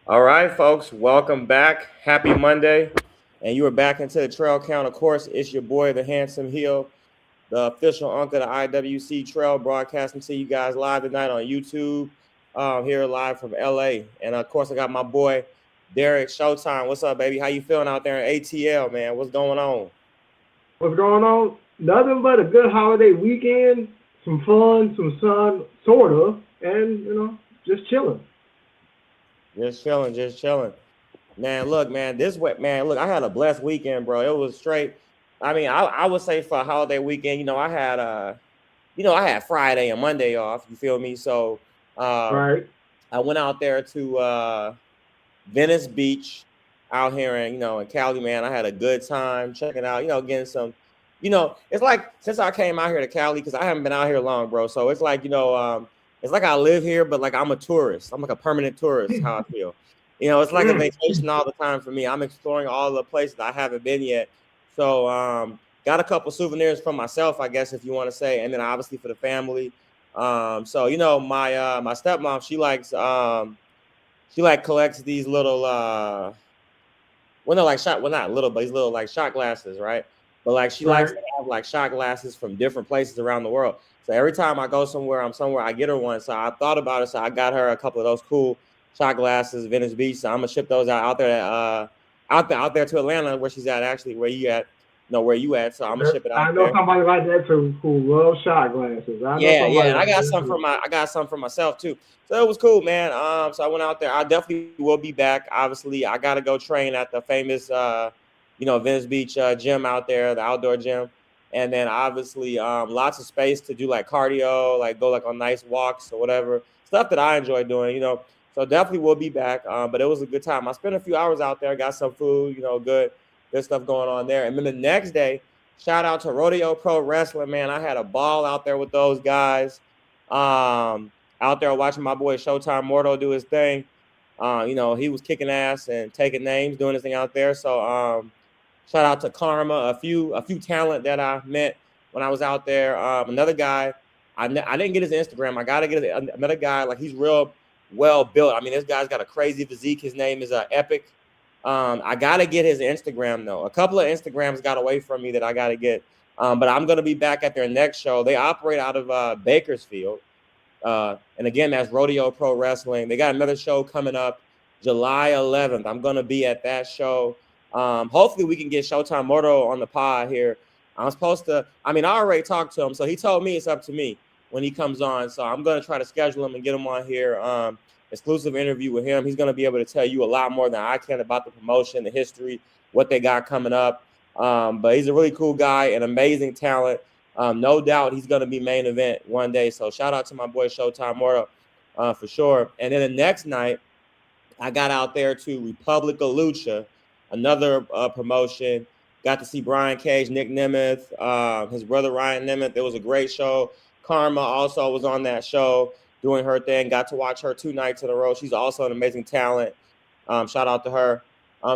All right, folks, welcome back. Happy Monday. And you are back into the Trell Count. Of course, it's your boy, the Handsome Heel, the official uncle of the IWC Trail, broadcasting to you guys live tonight on YouTube, here live from LA. And of course, I got my boy, Derek Showtime. What's up, baby? How you feeling out there in ATL, man? What's going on? What's going on? Nothing but a good holiday weekend, some fun, some sun, sort of, and just chilling. Just chilling, just chilling. Man, look, man, this way, man, look, I had a blessed weekend, bro. It was straight. I mean, I would say for a holiday weekend, I had Friday and Monday off. You feel me? So uh, Right, I went out there to Venice Beach out here in Cali, man. I had a good time checking out, getting some, it's like since I came out here to Cali, because I haven't been out here long, bro. So it's like, it's like I live here, but like I'm a tourist. I'm like a permanent tourist, how I feel. It's like a vacation all the time for me. I'm exploring all the places I haven't been yet. So got a couple souvenirs for myself, I guess, if you want to say, and then obviously for the family. So my stepmom, she like collects these little well, no, like shot, well, not little, but these little like shot glasses, right? But like she likes right. to have like shot glasses from different places around the world. So every time I go somewhere, I get her one. So I thought about it. So I got her a couple of those cool shot glasses, Venice Beach. So I'm gonna ship those out there to Atlanta, where she's at, actually, where you at, where you at. So I'm gonna ship it out I know there. somebody like that too who loves shot glasses. I know Yeah, somebody and I like got that some for too. myself too. So it was cool, man. So I went out there. I definitely will be back. Obviously, I gotta go train at the famous Venice Beach gym out there, the outdoor gym. And then obviously lots of space to do like cardio, like go like on nice walks or whatever. Stuff that I enjoy doing. So definitely will be back. But it was a good time. I spent a few hours out there, got some food, good stuff going on there. And then the next day, shout out to Rodeo Pro Wrestling, man. I had a ball out there with those guys. Out there watching my boy Showtime Mortal do his thing. He was kicking ass and taking names, doing his thing out there. So shout out to Karma, a few talent that I met when I was out there. Another guy, I didn't get his Instagram. I gotta get another guy. Like, he's real well built. I mean, this guy's got a crazy physique. His name is Epic. I gotta get his Instagram though. A couple of Instagrams got away from me that I gotta get. But I'm gonna be back at their next show. They operate out of Bakersfield. And again, that's Rodeo Pro Wrestling. They got another show coming up July 11th. I'm going to be at that show. Hopefully, we can get Showtime Morto on the pod here. I already talked to him. So he told me it's up to me when he comes on. So I'm going to try to schedule him and get him on here. Exclusive interview with him. He's going to be able to tell you a lot more than I can about the promotion, the history, what they got coming up. But he's a really cool guy, an amazing talent. No doubt he's going to be main event one day. So shout out to my boy Showtime Mortal for sure. And then the next night, I got out there to Republic of Lucha, another promotion. Got to see Brian Cage, Nick Nemeth, his brother Ryan Nemeth. It was a great show. Karma also was on that show doing her thing. Got to watch her 2 nights in a row. She's also an amazing talent. Shout out to her.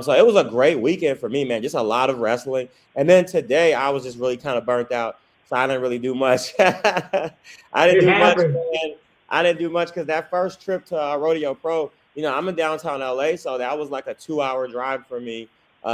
So it was a great weekend for me, man. Just a lot of wrestling. And then today I was just really kind of burnt out. So I didn't really do much. I didn't It do much, happens. man. I didn't do much because that first trip to Rodeo Pro, I'm in downtown LA, so that was like a 2-hour drive for me,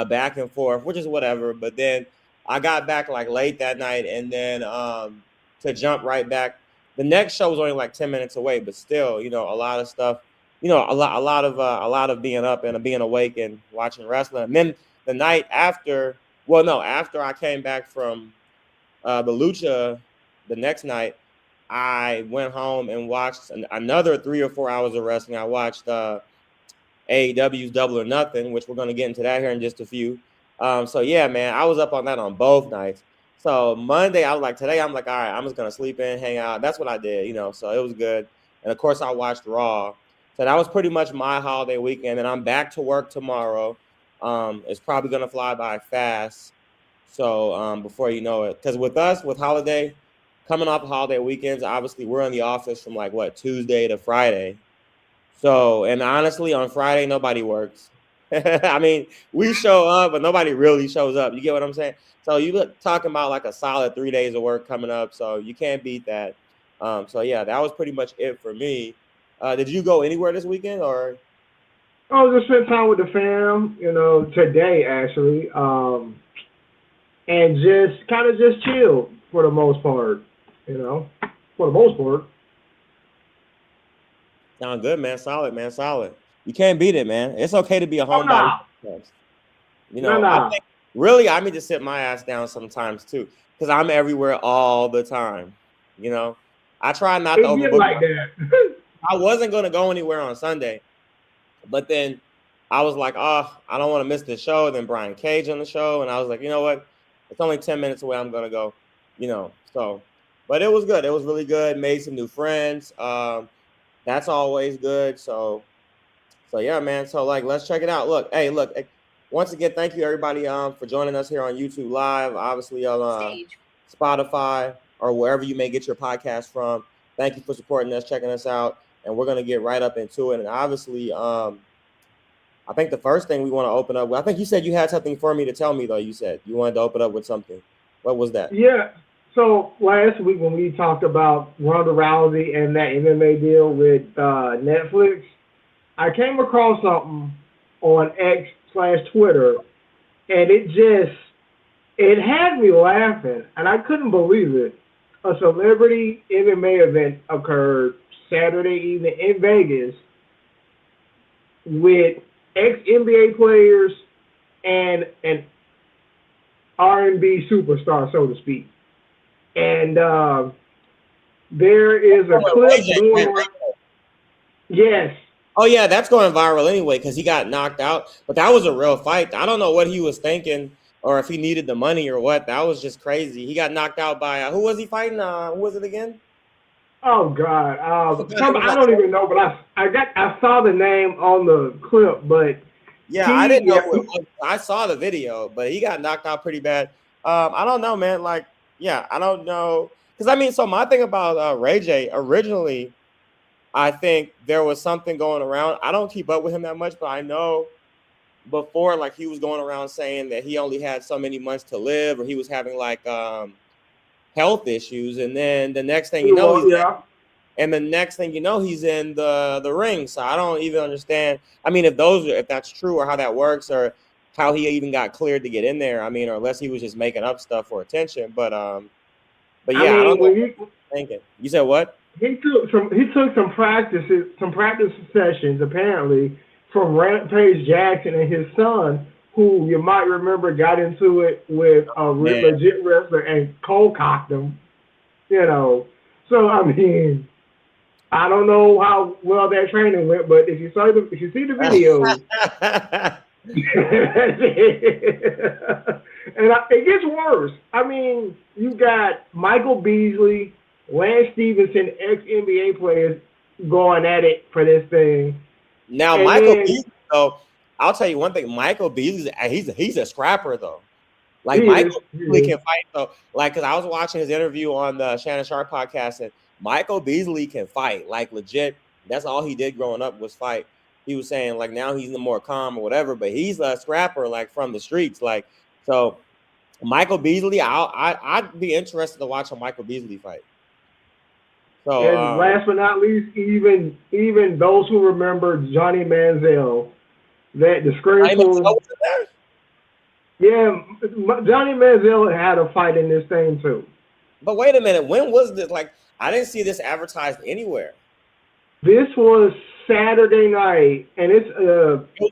back and forth, which is whatever. But then I got back like late that night, and then to jump right back. The next show was only like 10 minutes away, but still, a lot of stuff. A lot of being up and being awake and watching wrestling. And then the night after, well, no, after I came back from the Lucha, the next night, I went home and watched another 3 or 4 hours of wrestling. I watched AEW's Double or Nothing, which we're going to get into that here in just a few. So yeah, man, I was up on that on both nights. So Monday, I was like, today, I'm like, all right, I'm just gonna sleep in, hang out. That's what I did. So it was good. And of course, I watched Raw. So that was pretty much my holiday weekend. And I'm back to work tomorrow. It's probably gonna fly by fast. So before you know it, because with us, with holiday, coming off holiday weekends, obviously we're in the office from like what, Tuesday to Friday. So, and honestly, on Friday, nobody works. I mean, we show up, but nobody really shows up. You get what I'm saying? So you look talking about like a solid 3 days of work coming up. So you can't beat that. So yeah, that was pretty much it for me. Did you go anywhere this weekend or? Oh, just spent time with the fam, today actually, and just kind of just chill for the most part, for the most part. Sound good, man. Solid, man. Solid. You can't beat it, man. It's okay to be a Oh, homebody. nah, I nah. think really I need to sit my ass down sometimes too, because I'm everywhere all the time. I try not to It get overbook like myself. that. I wasn't gonna go anywhere on Sunday, but then I was like, oh, I don't want to miss the show. Then Brian Cage on the show, and I was like, you know what? It's only 10 minutes away. I'm gonna go. So, but it was good. It was really good. Made some new friends. That's always good. So yeah, man. So like, let's check it out. Look. Once again, thank you everybody for joining us here on YouTube Live. Obviously on Spotify or wherever you may get your podcast from. Thank you for supporting us, checking us out, and we're gonna get right up into it. And obviously, I think the first thing we want to open up with, I think you said you had something for me to tell me though. You said you wanted to open up with something. What was that? Yeah. So last week when we talked about Ronda Rousey and that MMA deal with Netflix, I came across something on X/Twitter, and it had me laughing, and I couldn't believe it. A celebrity MMA event occurred Saturday evening in Vegas with ex-NBA players and an R&B superstar, so to speak. And there is a clip going on. Yes. Oh yeah, that's going viral anyway because he got knocked out. But that was a real fight. I don't know what he was thinking or if he needed the money or what. That was just crazy. He got knocked out by who was he fighting? Who was it again? Oh God, I don't even know, but I saw the name on the clip, but yeah, I didn't know who it was. I saw the video, but he got knocked out pretty bad. I don't know, man. Like, yeah, I don't know because so my thing about Ray J originally. I think there was something going around. I don't keep up with him that much, but I know before, like he was going around saying that he only had so many months to live, or he was having like health issues, and then the next thing you know, he's in the ring. So I don't even understand. If that's true, or how that works, or how he even got cleared to get in there. Or unless he was just making up stuff for attention. But yeah, I don't know. What you're thinking. You said what? He took some practice sessions apparently from Rampage Jackson and his son, who you might remember got into it with a legit wrestler and cold cocked him. So I don't know how well that training went, but if you see the video, and it gets worse. You got Michael Beasley, Lance Stevenson, ex-NBA players going at it for this thing. Now, Michael Beasley, though, I'll tell you one thing. Michael Beasley, he's a scrapper, though. Like, Michael Beasley can fight, though. Like, because I was watching his interview on the Shannon Sharp podcast, and Michael Beasley can fight. Like, legit, that's all he did growing up was fight. He was saying, like, now he's more calm or whatever, but he's a scrapper, like, from the streets. Like, so Michael Beasley, I'd be interested to watch a Michael Beasley fight. So, and last but not least, even those who remember Johnny Manziel, that disgraceful. Yeah, Johnny Manziel had a fight in this thing too. But wait a minute, when was this? Like, I didn't see this advertised anywhere. This was Saturday night, and it's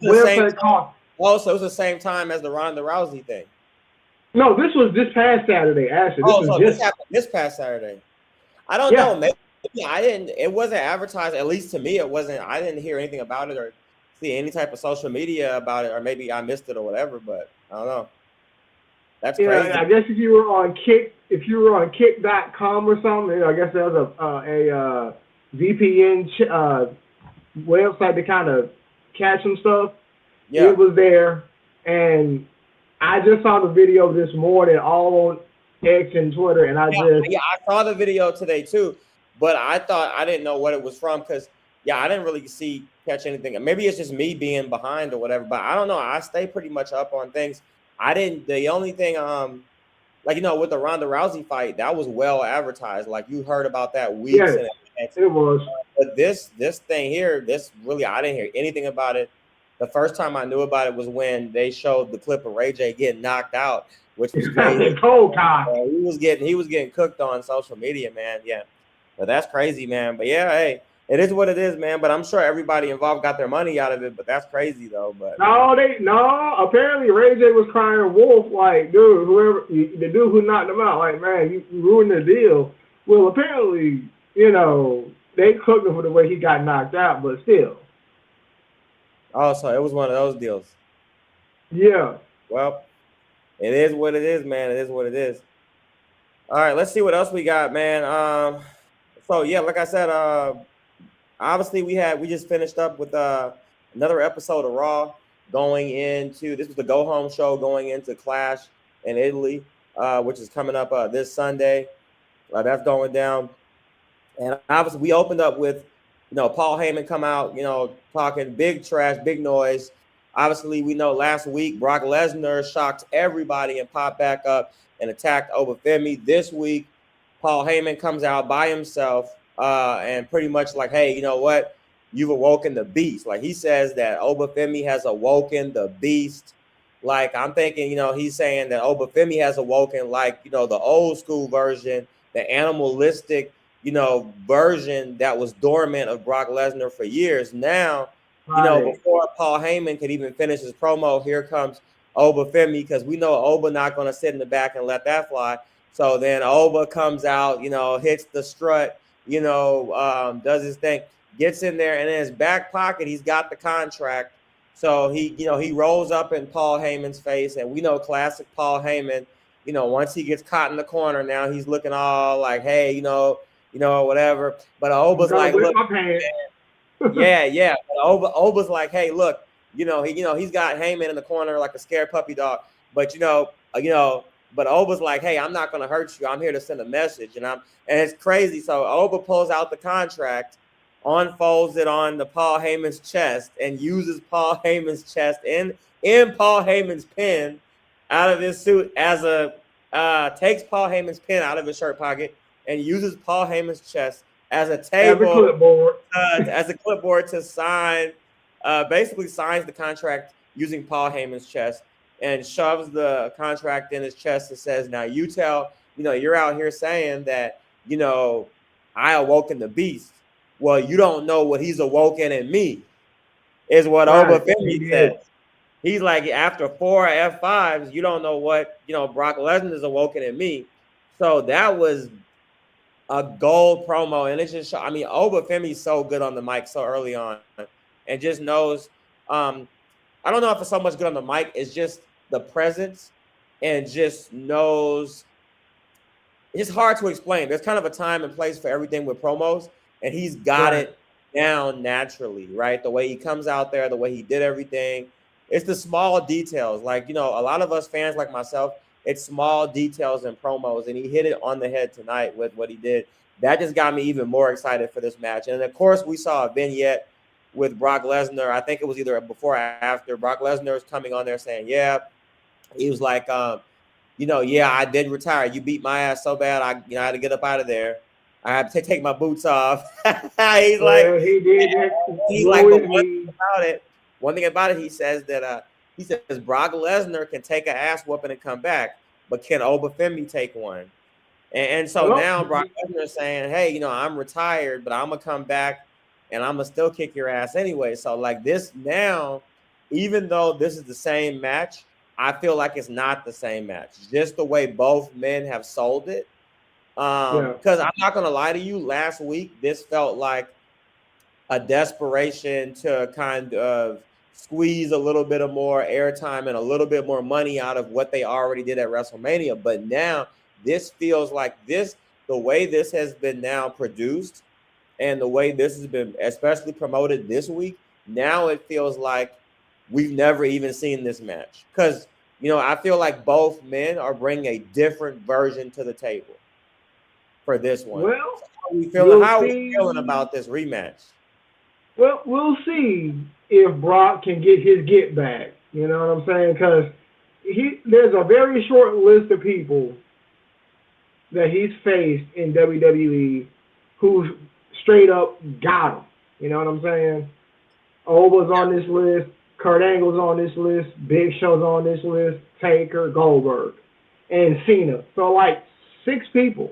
website called. Oh, so it was the same time as the Ronda Rousey thing. No, this was this past Saturday. Actually, this happened this past Saturday. I don't know. Maybe I didn't. It wasn't advertised. At least to me, it wasn't. I didn't hear anything about it or see any type of social media about it, or maybe I missed it or whatever. But I don't know. That's crazy. I guess if you were on Kick.com or something, I guess there was a VPN website to kind of catch some stuff. Yeah. It was there, and I just saw the video this morning, all on X and Twitter, and I saw the video today too, but I didn't know what it was from because I didn't really catch anything. Maybe it's just me being behind or whatever, but I don't know. I stay pretty much up on things. The only thing with the Ronda Rousey fight, that was well advertised. Like you heard about that weeks. Yes, it was. But this thing here, I didn't hear anything about it. The first time I knew about it was when they showed the clip of Ray J getting knocked out, which was crazy. Cold cock. He was getting cooked on social media, man. Yeah, but that's crazy, man. But yeah, hey, it is what it is, man. But I'm sure everybody involved got their money out of it. But that's crazy, though. But no. Apparently, Ray J was crying wolf, like, dude, the dude who knocked him out, like, man, you ruined the deal. Well, apparently, they cooked him for the way he got knocked out, but still. oh, so it was one of those deals. Yeah. Well, it is what it is, man. It is what it is. All right, let's see what else we got, man. So yeah, like I said, obviously we just finished up with another episode of Raw going into this was the go home show going into Clash in Italy, which is coming up this Sunday. That's going down, and obviously we opened up with Paul Heyman come out, talking big trash, big noise. Obviously, we know last week Brock Lesnar shocked everybody and popped back up and attacked Obafemi. This week, Paul Heyman comes out by himself and pretty much like, hey, you know what? You've awoken the beast. Like he says that Obafemi has awoken the beast. Like I'm thinking, he's saying that Obafemi has awoken like, the old school version, the animalistic, version that was dormant of Brock Lesnar for years. Now, before Paul Heyman could even finish his promo, here comes Obafemi, because we know Oba not going to sit in the back and let that fly. So then Oba comes out, hits the strut, does his thing, gets in there, and in his back pocket, he's got the contract. So he rolls up in Paul Heyman's face, and we know classic Paul Heyman, once he gets caught in the corner, now he's looking all like, hey, whatever. But Oba's like, look, yeah. But Oba's like, hey, look, he's got Heyman in the corner like a scared puppy dog. But but Oba's like, hey, I'm not gonna hurt you. I'm here to send a message, and it's crazy. So Oba pulls out the contract, unfolds it on the Paul Heyman's chest, and uses Paul Heyman's chest in Paul Heyman's pin out of his suit as takes Paul Heyman's pin out of his shirt pocket and uses Paul Heyman's chest as a table, as a clipboard to sign, basically signs the contract using Paul Heyman's chest and shoves the contract in his chest and says, now you tell, you're out here saying that, I awoken the beast. Well, you don't know what he's awoken in me, is what Obafemi says. He's like, after 4 F5s, you don't know what, Brock Lesnar is awoken in me. So that was a gold promo, and it's just, Obafemi's so good on the mic so early on, and just knows. I don't know if it's so much good on the mic; it's just the presence, and just knows. It's hard to explain. There's kind of a time and place for everything with promos, and he's got it down naturally, right? The way he comes out there, the way he did everything. It's the small details, like a lot of us fans, like myself. It's small details and promos, and he hit it on the head tonight with what he did. That just got me even more excited for this match. And, of course, we saw a vignette with Brock Lesnar. I think it was either before or after. Brock Lesnar is coming on there saying, yeah. He was like, yeah, I did retire. You beat my ass so bad, I had to get up out of there. I had to take my boots off. He's like, he did. He's like, but one thing about it, he says that he says Brock Lesnar can take an ass whooping and come back, but can Obafemi take one? And so now Brock Lesnar is saying, hey, I'm retired, but I'm going to come back and I'm going to still kick your ass anyway. So like this now, even though this is the same match, I feel like it's not the same match. Just the way both men have sold it. Because I'm not going to lie to you, last week, this felt like a desperation to kind of squeeze a little bit of more airtime and a little bit more money out of what they already did at WrestleMania. But now this feels like the way this has been now produced and the way this has been especially promoted this week, now it feels like we've never even seen this match. Because, I feel like both men are bringing a different version to the table for this one. Well, so how are we feeling about this rematch? Well, we'll see if Brock can get his get back. You know what I'm saying? Because there's a very short list of people that he's faced in WWE who straight up got him. You know what I'm saying? Oba's on this list. Kurt Angle's on this list, Big Show's on this list, Taker, Goldberg, and Cena. So like 6 people.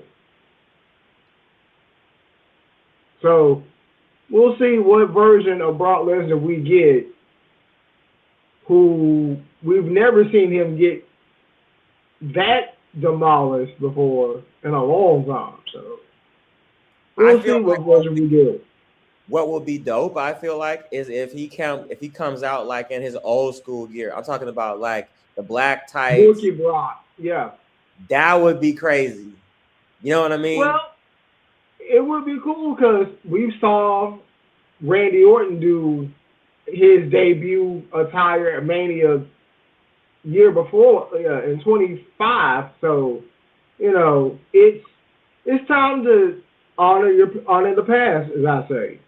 So we'll see what version of Brock Lesnar we get, who we've never seen him get that demolished before in a long time. So we'll see what version we get. What will be dope, I feel like, is if he comes out like in his old school gear. I'm talking about like the black tights. Rookie Brock, yeah. That would be crazy. You know what I mean? Well, it would be cool because we saw Randy Orton do his debut attire at Mania year before, in 25. So, it's time to honor the past, as I say.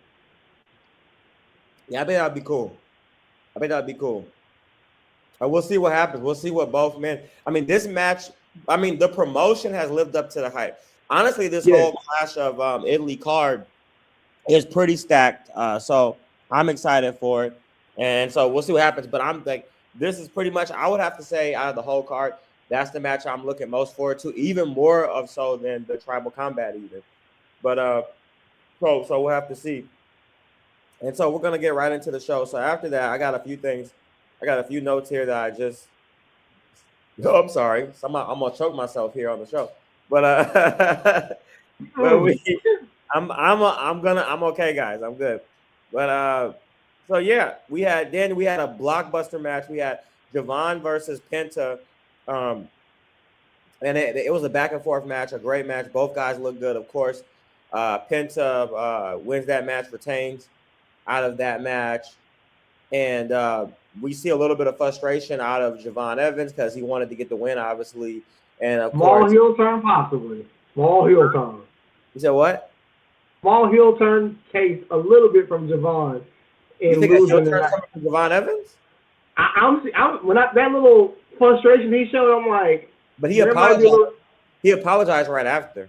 Yeah, I think that'd be cool. We'll see what happens. We'll see what both men. I mean, this match. I mean, the promotion has lived up to the hype. Honestly, this whole Clash of Italy card is pretty stacked. So I'm excited for it, and so we'll see what happens. But I'm like, this is pretty much. I would have to say out of the whole card, that's the match I'm looking most forward to, even more of so than the Tribal Combat even. But so we'll have to see. And so we're gonna get right into the show. So after that, I got a few things. I got a few notes here that I just. Oh, I'm sorry. I'm gonna choke myself here on the show. But I'm okay, guys. I'm good. But so yeah, we had a blockbuster match. We had Javon versus Penta. And it was a back and forth match, a great match. Both guys look good, of course. Penta wins that match, retains out of that match. And we see a little bit of frustration out of Javon Evans because he wanted to get the win, obviously. And of course, heel turn, possibly. Small heel turn. You said what? Small heel turn takes a little bit from Javon. You think a heel turn coming from Javon Evans? When that little frustration he showed, I'm like. But he apologized. He apologized right after.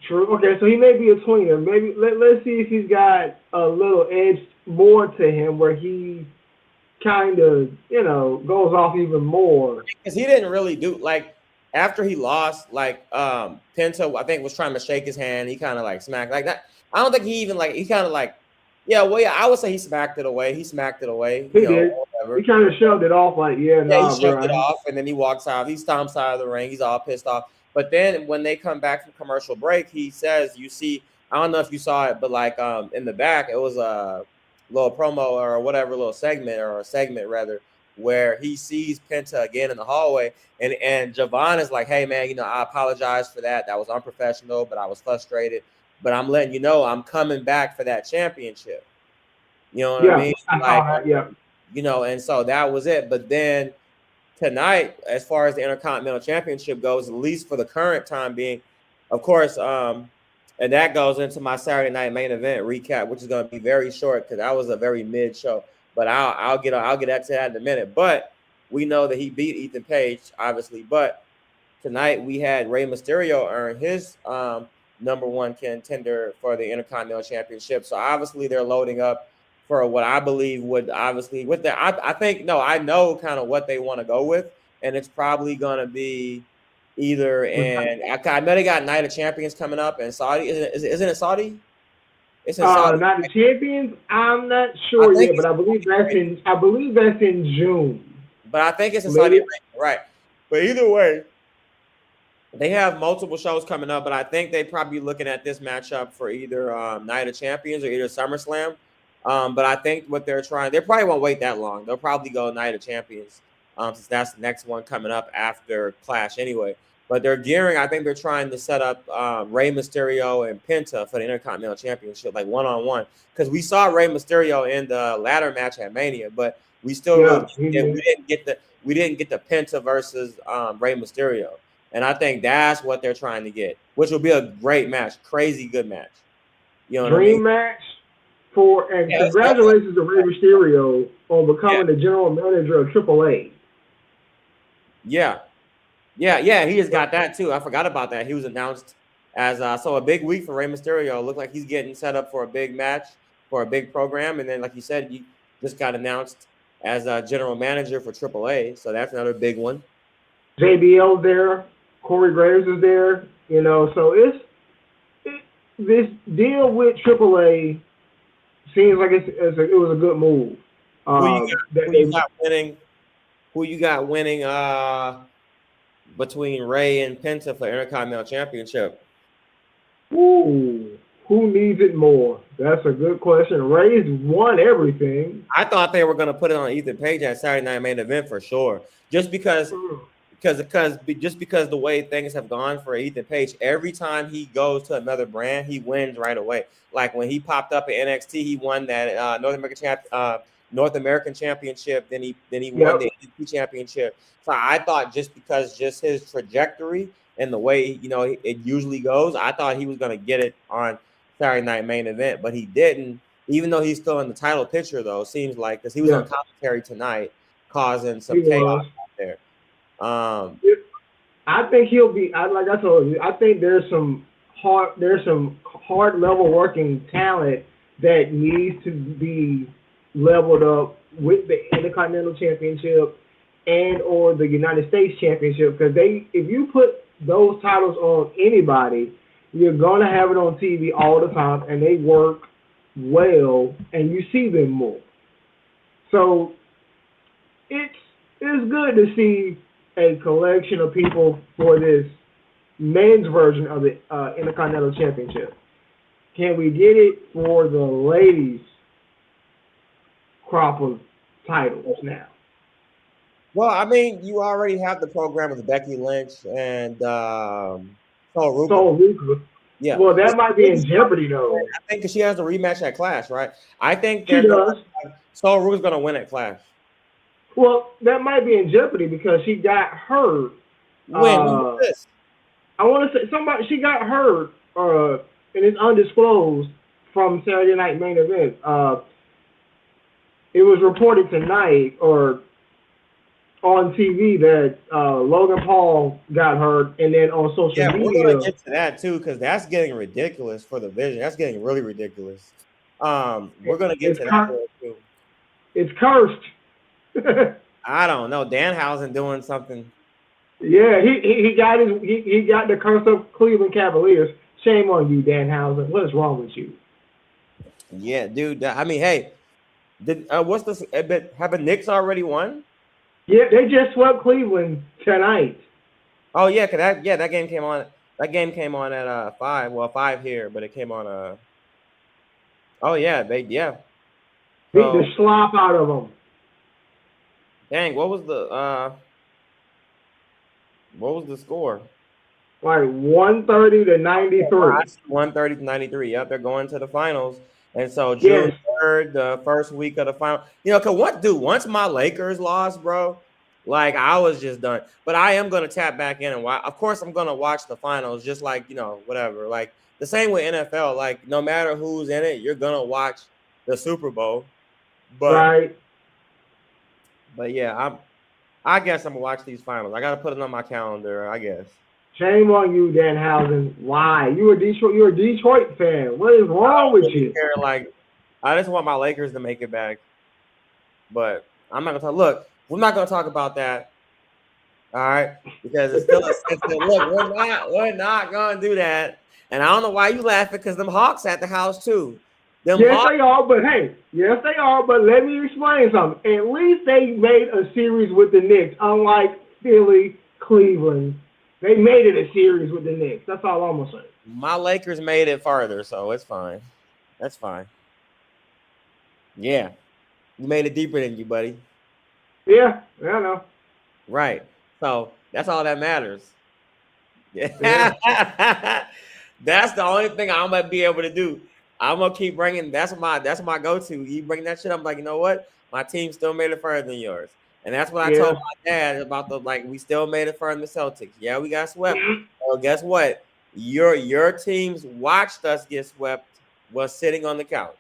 True. Okay, so he may be a tweener. Maybe let's see if he's got a little edge more to him where he kind of, goes off even more. Because he didn't really do, like, after he lost, like, Penta, I think, was trying to shake his hand. He kind of, like, smacked like that. I don't think he even, like, he kind of, like, I would say he smacked it away. He smacked it away. He did. Whatever. He kind of shoved it off, like, he shoved it off, and then he walks out. He stomps out of the ring. He's all pissed off. But then when they come back from commercial break, he says, you see, I don't know if you saw it, but, like, in the back, it was a little promo or whatever, little segment rather, where he sees Penta again in the hallway, and Javon is like, hey man, I apologize for that. That was unprofessional, but I was frustrated. But I'm letting you know I'm coming back for that championship. You know what I mean? I saw that, yeah. And so that was it. But then tonight, as far as the Intercontinental Championship goes, at least for the current time being, of course, and that goes into my Saturday night main event recap, which is going to be very short because that was a very mid show. But I'll get to that in a minute. But we know that he beat Ethan Page, obviously. But tonight we had Rey Mysterio earn his #1 contender for the Intercontinental Championship. So obviously they're loading up for what I believe would obviously with that. I know kind of what they want to go with, and it's probably going to be either. And I know they got Night of Champions coming up in Saudi. Isn't it Saudi? It's in Saudi. Night of Champions. I'm not sure yet, but I believe that's in June. But I think it's in Saudi Arabia, right? But either way, they have multiple shows coming up. But I think they probably looking at this matchup for either Night of Champions or either SummerSlam. But I think what they probably won't wait that long. They'll probably go Night of Champions, since that's the next one coming up after Clash anyway. But they're gearing. I think they're trying to set up Rey Mysterio and Penta for the Intercontinental Championship, like one-on-one. Because we saw Rey Mysterio in the ladder match at Mania, but we still we didn't get the Penta versus Rey Mysterio. And I think that's what they're trying to get, which will be a great match, crazy good match. You know what I mean? Dream match. And congratulations to Rey Mysterio on becoming the general manager of AAA. Yeah, he just got that too. I forgot about that. He was announced as so a big week for Rey Mysterio. Looked like he's getting set up for a big match, for a big program. And then, like you said, he just got announced as a general manager for AAA. So that's another big one. JBL's there, Corey Graves is there, so this deal with AAA seems like it was a good move. Who you got winning between Ray and Penta for Intercontinental Championship? Ooh, who needs it more? That's a good question. Ray's won everything. I thought they were going to put it on Ethan Page at Saturday Night Main Event for sure, just because the way things have gone for Ethan Page. Every time he goes to another brand, he wins right away. Like when he popped up at NXT, he won that North American Championship. Then he won the NXT Championship. So I thought just his trajectory and the way it usually goes, I thought he was going to get it on Saturday Night Main Event, but he didn't. Even though he's still in the title picture, though, it seems like, because he was on commentary tonight, causing some chaos out there. I think he'll be. Like I told you, I think there's some hard level working talent that needs to be leveled up with the Intercontinental Championship and or the United States Championship, because if you put those titles on anybody, you're gonna have it on TV all the time, and they work well, and you see them more. So it's good to see a collection of people for this men's version of the Intercontinental Championship. Can we get it for the ladies' crop of titles now? Well, I mean, you already have the program with Becky Lynch and Sol Ruka. Yeah. Well, that might be in jeopardy, though. I think because she has a rematch at Clash, right? I think she does. Sol Ruka's going to win at Clash. Well, that might be in jeopardy because she got hurt. When was this? I want to say she got hurt, and it's undisclosed from Saturday Night Main Event. It was reported tonight or on TV that Logan Paul got hurt, and then on social media. We're gonna get to that too, because that's getting ridiculous for the Vision. That's getting really ridiculous. We're gonna get to that too. It's cursed. I don't know. Danhausen doing something. Yeah, he got the curse of Cleveland Cavaliers. Shame on you, Danhausen. What is wrong with you? Yeah, dude. I mean, hey, what's this? Have the Knicks already won? Yeah, they just swept Cleveland tonight. Oh yeah, that game came on. That game came on at 5. Well, 5 here, but it came on Oh yeah, beat the slop out of them. Dang, what was the score? Like 130 to 93. 130 to 93. Yep, they're going to the finals. And so June 3rd, the first week of the final. Once my Lakers lost, bro, like I was just done. But I am gonna tap back in and watch. Of course, I'm gonna watch the finals, just like whatever. Like the same with NFL. Like no matter who's in it, you're gonna watch the Super Bowl. But yeah, I guess I'm gonna watch these finals. I gotta put it on my calendar, I guess. Shame on you, Danhausen. Why? You're a Detroit fan. What is wrong with you? Like, I just want my Lakers to make it back. But I'm not gonna talk. Look, we're not gonna talk about that. All right, because it's still look, we're not gonna do that. And I don't know why you laughing, because them Hawks at the house too. They are, but hey, yes they are. But let me explain something. At least they made a series with the Knicks, unlike Philly, Cleveland. They made it a series with the Knicks. That's all I'm gonna say. My Lakers made it farther, so it's fine. That's fine. Yeah, you made it deeper than you, buddy. Yeah, I know. Right. So that's all that matters. Yeah. That's the only thing I'm gonna be able to do. I'm gonna keep bringing. That's my go-to. You bring that shit, I'm like, you know what? My team still made it further than yours. And that's what I told my dad about we still made it further than the Celtics. Yeah, we got swept. Well, guess what? Your teams watched us get swept was sitting on the couch.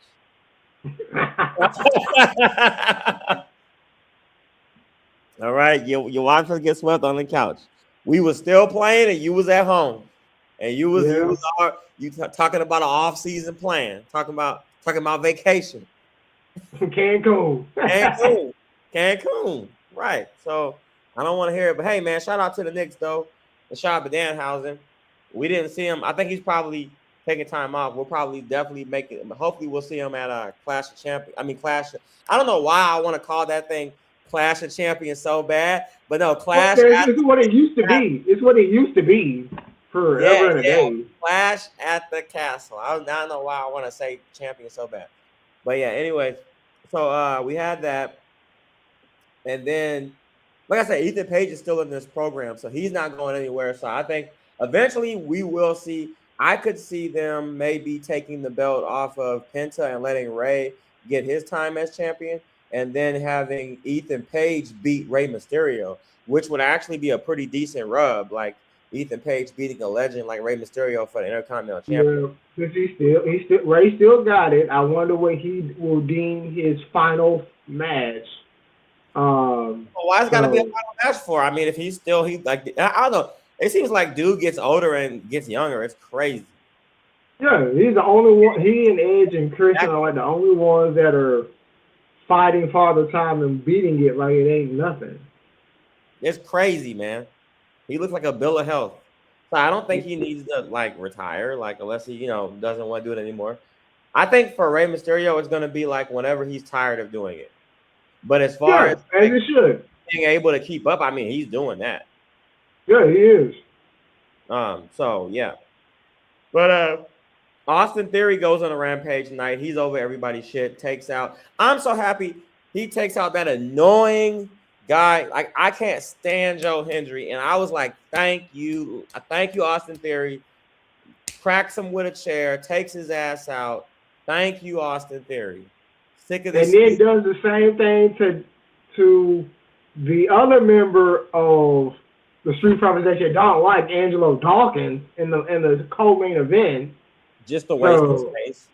All right, you watched us get swept on the couch. We was still playing, and you was at home, and you was talking about an off-season plan, talking about vacation. Cancun. Cancun. Right. So I don't want to hear it. But hey, man, shout out to the Knicks, though. And shout out to Danhausen. We didn't see him. I think he's probably taking time off. We'll probably definitely make it. Hopefully, we'll see him at Clash of Champions. I mean, I don't know why I want to call that thing Clash of Champions so bad. But no, Clash. It's what it used to be. It's what it used to be forever and a day. Clash at the Castle. I don't know why I want to say champion so bad. But yeah, anyways. So we had that. And then, like I said, Ethan Page is still in this program, so he's not going anywhere. So I think eventually we will see. I could see them maybe taking the belt off of Penta and letting Ray get his time as champion, and then having Ethan Page beat Rey Mysterio, which would actually be a pretty decent rub. Like Ethan Page beating a legend like Rey Mysterio for the Intercontinental Championship. Yeah, because Ray still got it. I wonder what he will deem his final match. Why it's got to be a final match for? I mean, if he's still I don't know. It seems like dude gets older and gets younger. It's crazy. Yeah, he's the only one. He and Edge and Christian are like the only ones that are fighting Father Time and beating it like it ain't nothing. It's crazy, man. He looks like a bill of health. So I don't think he needs to like retire, like unless he doesn't want to do it anymore. I think for Rey Mysterio, it's going to be like whenever he's tired of doing it. But as far as it should being able to keep up, I mean, he's doing that. Yeah, he is. So yeah. But Austin Theory goes on a rampage tonight. He's over everybody's shit. Takes out. I'm so happy he takes out that annoying guy. Like I can't stand Joe Hendry, and I was like, thank you, Austin Theory. Cracks him with a chair, takes his ass out. Thank you, Austin Theory. Sick of this. And then does the same thing to the other member of the Street Profits that you don't like, Angelo Dawkins, in the co-main event. Just to waste his space.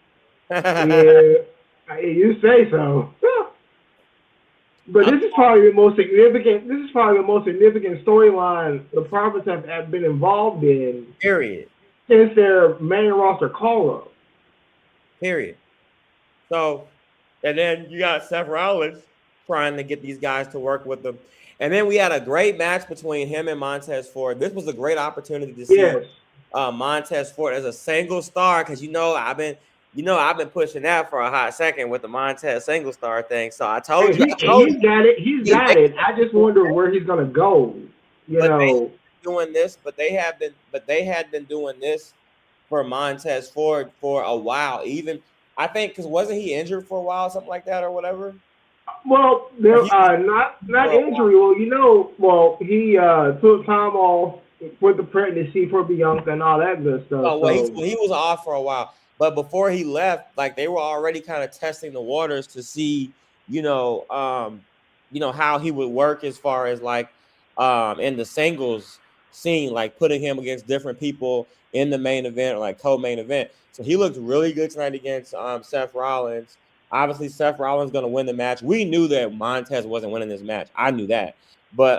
Yeah, you say so. But this is probably the most significant. This is probably the most significant storyline the Profits have been involved in. Period. Since their main roster call-up. Period. So. And then you got Seth Rollins trying to get these guys to work with them. And then we had a great match between him and Montez Ford. This was a great opportunity to see Montez Ford as a single star because I've been pushing that for a hot second with the Montez single star thing. So I told you. He's got it. He's got it. I just wonder where he's gonna go. Doing this, but they had been doing this for Montez Ford for a while. Even I think because wasn't he injured for a while, something like that, or whatever? Well, not injury. Well, he took time off with the pregnancy for Bianca and all that good stuff. Oh, well, he was off for a while, but before he left, like they were already kind of testing the waters to see, how he would work as far as like in the singles scene, like putting him against different people in the main event or like co-main event. So he looked really good tonight against Seth Rollins. Obviously, Seth Rollins going to win the match. We knew that Montez wasn't winning this match. I knew that, but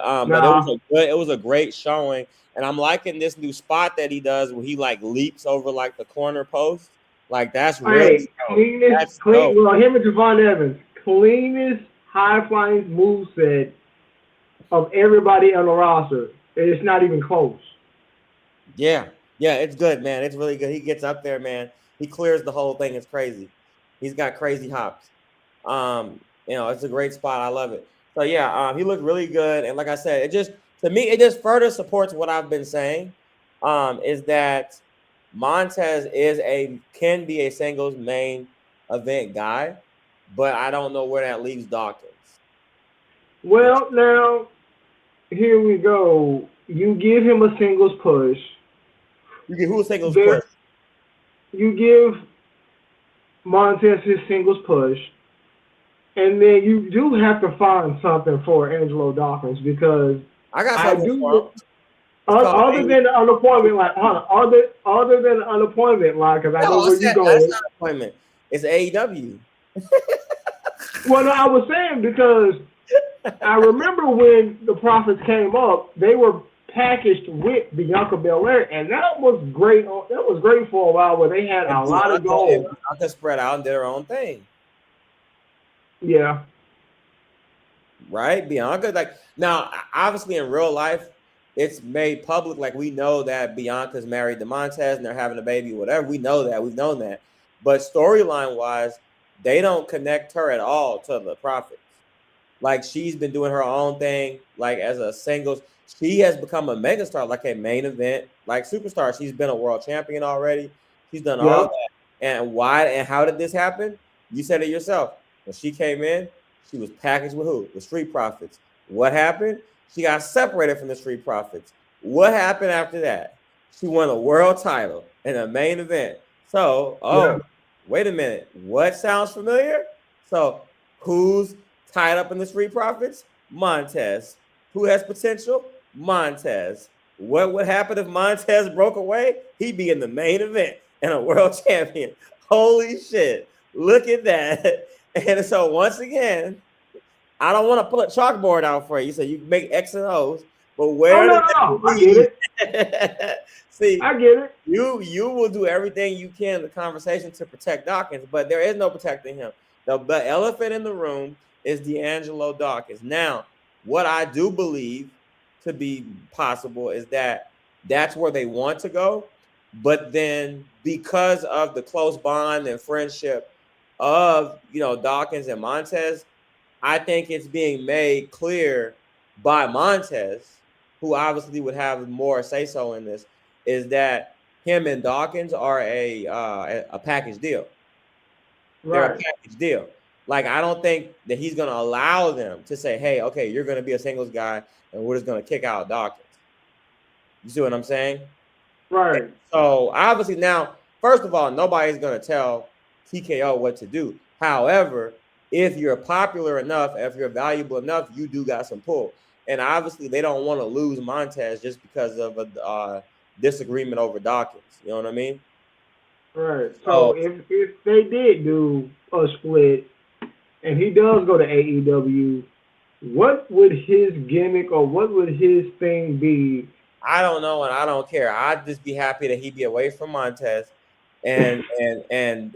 it was a great showing, and I'm liking this new spot that he does where he like leaps over like the corner post. Like that's really cleanest. Well, him and Javon Evans, cleanest high flying moveset of everybody on the roster. It's not even close. Yeah, it's good, man. It's really good. He gets up there, man. He clears the whole thing. It's crazy. He's got crazy hops. It's a great spot. I love it. So yeah, he looked really good. And like I said, it just further supports what I've been saying. Is that Montez can be a singles main event guy, but I don't know where that leaves Dawkins. Well, now here we go. You give him a singles push. You give who a singles push? You give Montez his singles push, and then you do have to find something for Angelo Dawkins because other than the unemployment line, other than the unemployment line, because I know where you're going. That's not unemployment. It's AEW. Well, no, I was saying because I remember when the Profits came up, they were packaged with Bianca Belair, and that was great. That was great for a while, where they had a lot of gold. Bianca spread out and did her own thing. Yeah. right? Bianca, like now, obviously in real life, it's made public. Like we know that Bianca's married to Montez and they're having a baby, whatever. We know that. We've known that. But storyline wise, they don't connect her at all to the Profits. Like she's been doing her own thing, like as a singles. She has become a megastar, like a main event, like superstar. She's been a world champion already. She's done all Yep. that. And why and how did this happen? You said it yourself. When she came in, she was packaged with who? The Street Profits. What happened? She got separated from the Street Profits. What happened after that? She won a world title in a main event. So, wait a minute. What sounds familiar? So, who's tied up in the Street Profits? Montez. Who has potential? Montez. What would happen if Montez broke away? He'd be in the main event and a world champion. Holy shit. Look at that. And so once again, I don't want to pull a chalkboard out for you. So you make X and O's, but where I get it. See, I get it. You will do everything you can in the conversation to protect Dawkins, but there is no protecting him. The elephant in the room is D'Angelo Dawkins. Now, what I do believe to be possible is that that's where they want to go, but then because of the close bond and friendship of Dawkins and Montez, I think it's being made clear by Montez, who obviously would have more say so in this, is that him and Dawkins are a package deal. Right. They're a package deal. Like, I don't think that he's going to allow them to say, hey, okay, you're going to be a singles guy and we're just going to kick out Dawkins. You see what I'm saying? Right. And so obviously now, first of all, nobody's going to tell TKO what to do. However, if you're popular enough, if you're valuable enough, you do got some pull. And obviously they don't want to lose Montez just because of a disagreement over Dawkins. You know what I mean? Right. So if they did do a split and he does go to AEW, what would his gimmick or what would his thing be? I don't know, and I don't care. I'd just be happy that he'd be away from Montez and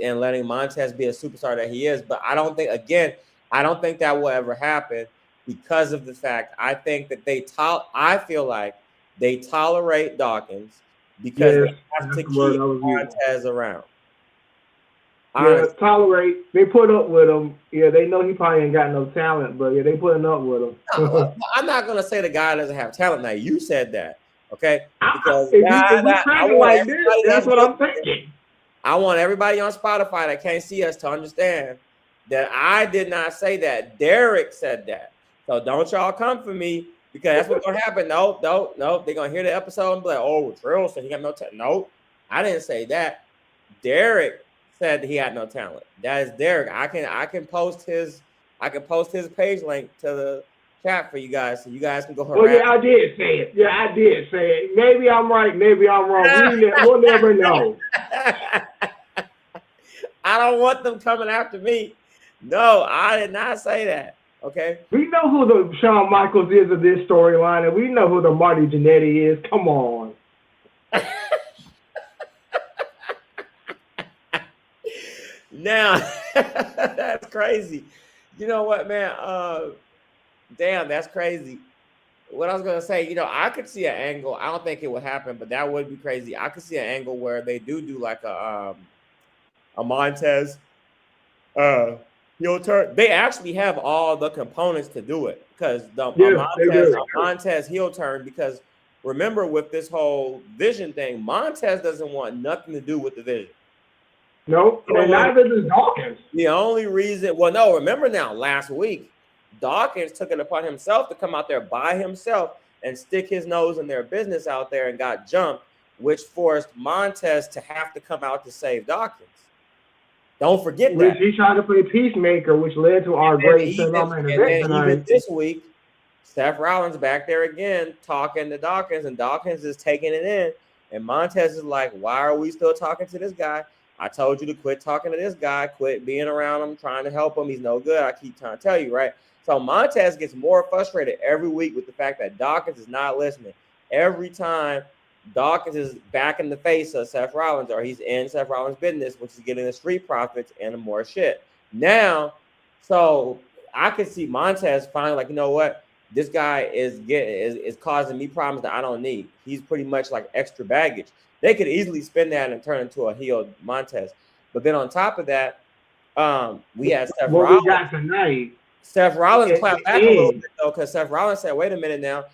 letting Montez be a superstar that he is. But I don't think that will ever happen because of the fact I think that I feel like they tolerate Dawkins because they have to keep Montez around. Yeah, tolerate. They put up with him. Yeah, they know he probably ain't got no talent, but yeah, they putting up with him. No, I'm not gonna say the guy doesn't have talent. Now you said that, okay? Because that's what I'm thinking. I want everybody on Spotify that can't see us to understand that I did not say that. Derek said that. So don't y'all come for me because that's what's gonna happen. No. They're gonna hear the episode and be like, "Oh, Trell said he got no talent." No, I didn't say that. Derek said he had no talent. That is Derek. I can post his page link to the chat for you guys, so you guys can go harass. Well, yeah, I did say it. Yeah, I did say it. Maybe I'm right. Maybe I'm wrong. We'll never know. I don't want them coming after me. No, I did not say that. Okay. We know who the Shawn Michaels is of this storyline, and we know who the Marty Jannetty is. Come on. Now, that's crazy. You know what, man? Damn, that's crazy. What I was gonna say, I could see an angle. I don't think it would happen, but that would be crazy. I could see an angle where they do like a Montez heel turn. They actually have all the components to do it because Montez heel turn. Because remember, with this whole Vision thing, Montez doesn't want nothing to do with the Vision. No, and neither does Dawkins. The only reason, remember now, last week, Dawkins took it upon himself to come out there by himself and stick his nose in their business out there and got jumped, which forced Montez to have to come out to save Dawkins. Don't forget that. He tried to play peacemaker, which led to our great event tonight. Even this week, Seth Rollins back there again talking to Dawkins, and Dawkins is taking it in. And Montez is like, why are we still talking to this guy? I told you to quit talking to this guy, quit being around him, trying to help him. He's no good. I keep trying to tell you, right? So Montez gets more frustrated every week with the fact that Dawkins is not listening. Every time Dawkins is back in the face of Seth Rollins, or he's in Seth Rollins' business, which is getting the Street Profits and more shit. Now, so I could see Montez finally like, you know what, this guy is causing me problems that I don't need. He's pretty much like extra baggage. They could easily spin that and turn into a healed Montez. But then on top of that, we had Seth what Rollins. we got tonight. Seth Rollins clapped back a little bit though, because Seth Rollins said, "Wait a minute now,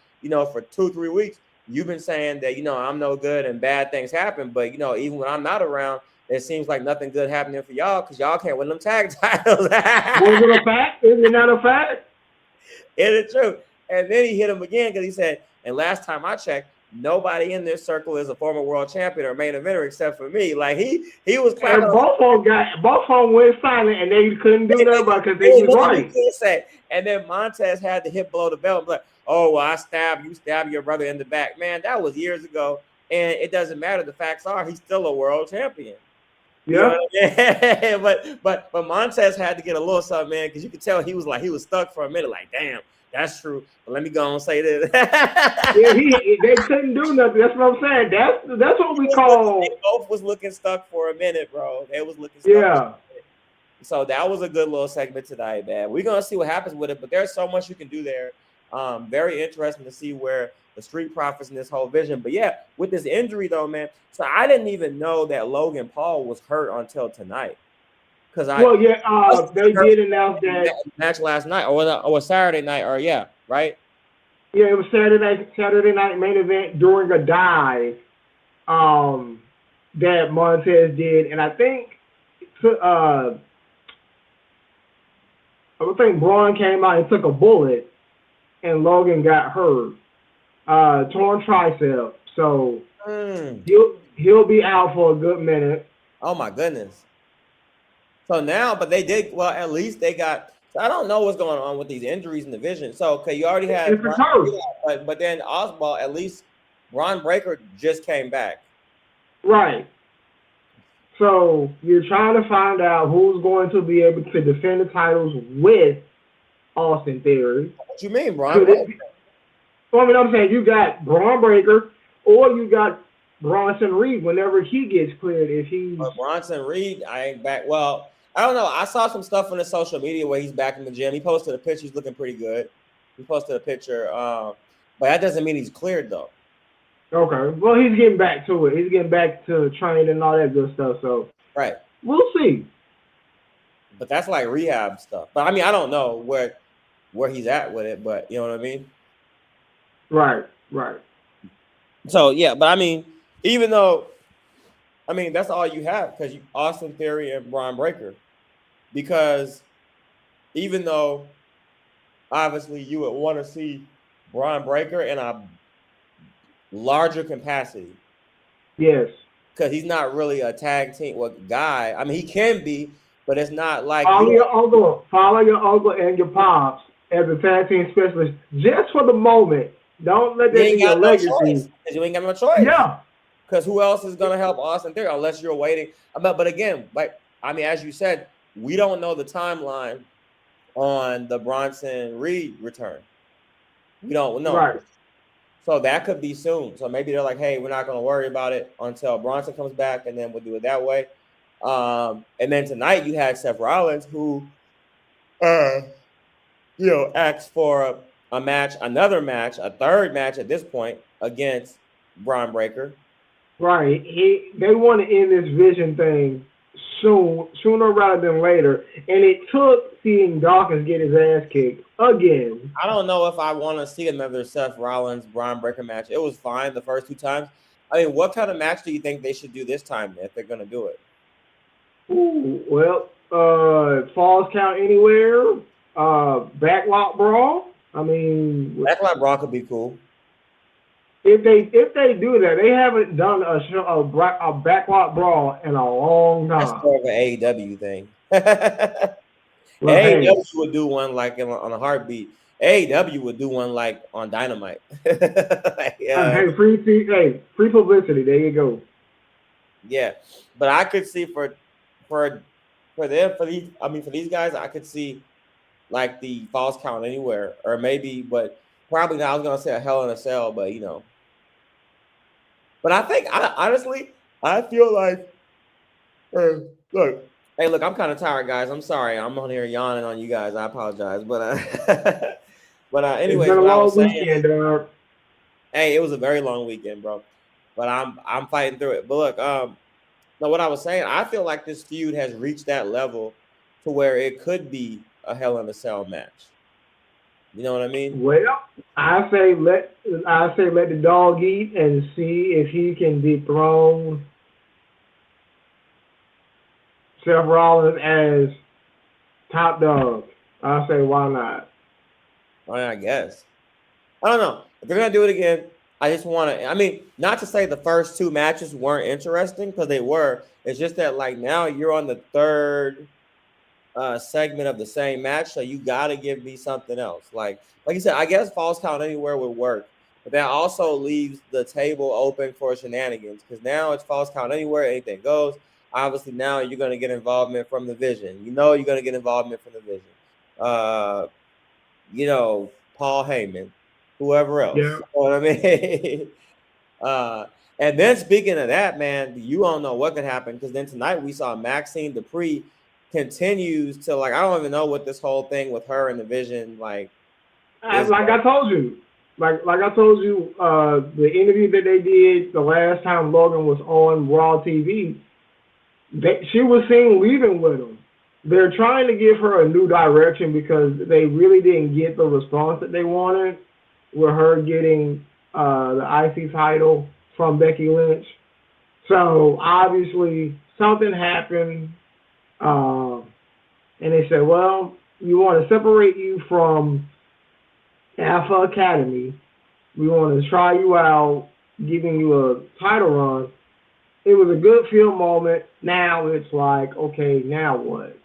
for 2-3 weeks, you've been saying that I'm no good and bad things happen, but even when I'm not around, it seems like nothing good happening for y'all because y'all can't win them tag titles." Was it a fact? Is it not a fact? Is it true? And then he hit him again because he said, "And last time I checked, nobody in this circle is a former world champion or main eventer except for me." Like he was clapping. And both of them went silent and they couldn't do that because they was right. And then Montez had to hit below the belt and be like, "Oh, well, I stabbed your brother in the back." Man, that was years ago, and it doesn't matter. The facts are he's still a world champion. Yeah. But Montez had to get a little something, man, because you could tell he was stuck for a minute. Like, damn, that's true. But let me go and say this. Yeah, they couldn't do nothing. That's what I'm saying. That's what we call. They both was looking stuck for a minute, bro. They was looking stuck. Yeah. So that was a good little segment tonight, man. We're gonna see what happens with it, but there's so much you can do there. Very interesting to see where the Street Profits in this whole vision. But yeah, with this injury though, man. So I didn't even know that Logan Paul was hurt until tonight. They did announce that match last night, or Saturday night, or right? Yeah, it was Saturday night main event during a dive that Montez did, and I think Braun came out and took a bullet, and Logan got hurt, torn tricep. So he'll be out for a good minute. Oh my goodness! So now, but they did well. At least they got. So I don't know what's going on with these injuries in the division. So okay, you already had, but then Oswald, at least Bron Breakker just came back. Right. So you're trying to find out who's going to be able to defend the titles with Austin Theory. What you mean, Bron? I'm saying you got Bron Breakker, or you got Bronson Reed whenever he gets cleared. If he's Bronson Reed, I ain't back. Well, I don't know. I saw some stuff on the social media where he's back in the gym. He posted a picture. He's looking pretty good. He posted a picture, but that doesn't mean he's cleared though. Okay. Well, he's getting back to it. He's getting back to training and all that good stuff. So right. We'll see. But that's like rehab stuff. But I mean, I don't know where he's at with it. But you know what I mean? Right. So yeah, but I mean, even though, I mean, that's all you have because Austin Theory and Bron Breakker. Because even though obviously you would want to see Bron Breakker in a larger capacity. Yes. Because he's not really a tag team guy. I mean, he can be, but it's not like follow your uncle and your pops as a tag team specialist just for the moment. Don't let that be your legacy. Because you ain't got no choice. Yeah. Because who else is gonna help Austin Theory unless you're waiting? But again, as you said, we don't know the timeline on the Bronson Reed return. We don't know. Right. So that could be soon. So maybe they're like, hey, we're not going to worry about it until Bronson comes back, and then we'll do it that way. And then tonight you had Seth Rollins, who, asked for a match, another match, a third match at this point against Bron Breakker. Right. They want to end this vision thing sooner rather than later. And it took seeing Dawkins get his ass kicked again. I don't know if I want to see another Seth Rollins Bron Breakker match. It was fine the first 2 times. I mean, what kind of match do you think they should do this time if they're going to do it? Ooh, well, Falls Count Anywhere, Backlot Brawl. I mean, Backlot Brawl could be cool. If they do that, they haven't done a Backlot Brawl in a long time. That's more of an AEW thing. AEW would do one like on a heartbeat. AEW would do one like on Dynamite. Hey, free publicity. There you go. Yeah, but I could see for these guys, I could see like the Falls Count Anywhere, or maybe, but probably not. I was gonna say a Hell in a Cell, but But I think honestly, I feel like look, Hey, look, I'm kind of tired, guys. I'm sorry. I'm on here yawning on you guys. I apologize, but It's anyways, been a what I was long saying is, weekend, dog. hey, it was a very long weekend, bro. But I'm fighting through it. But look, no, what I was saying, I feel like this feud has reached that level to where it could be a Hell in a Cell match. You know what I mean? Well, I say let the dog eat and see if he can dethrone Seth Rollins as top dog. I say why not? I guess. I don't know. If they're gonna do it again, I just want to. I mean, not to say the first two matches weren't interesting because they were. It's just that like now you're on the third segment of the same match, so you got to give me something else. Like you said, I guess Falls Count Anywhere would work, but that also leaves the table open for shenanigans because now it's Falls Count Anywhere, anything goes. Obviously, now you're going to get involvement from the Vision. You know, you're going to get involvement from the Vision. Uh, Paul Heyman, whoever else. Yeah. You know what I mean? uh, and then speaking of that, man, you don't know what could happen because then tonight we saw Maxine Dupree continues to like I don't even know what this whole thing with her and the Vision like is. Like I told you, like I told you, the interview that they did the last time Logan was on Raw TV, she was seen leaving with him. They're trying to give her a new direction because they really didn't get the response that they wanted with her getting the IC title from Becky Lynch. So obviously something happened, and they said, "Well, you want to separate you from Alpha Academy. We want to try you out, giving you a title run." It was a good feel moment. Now it's like, okay, now what?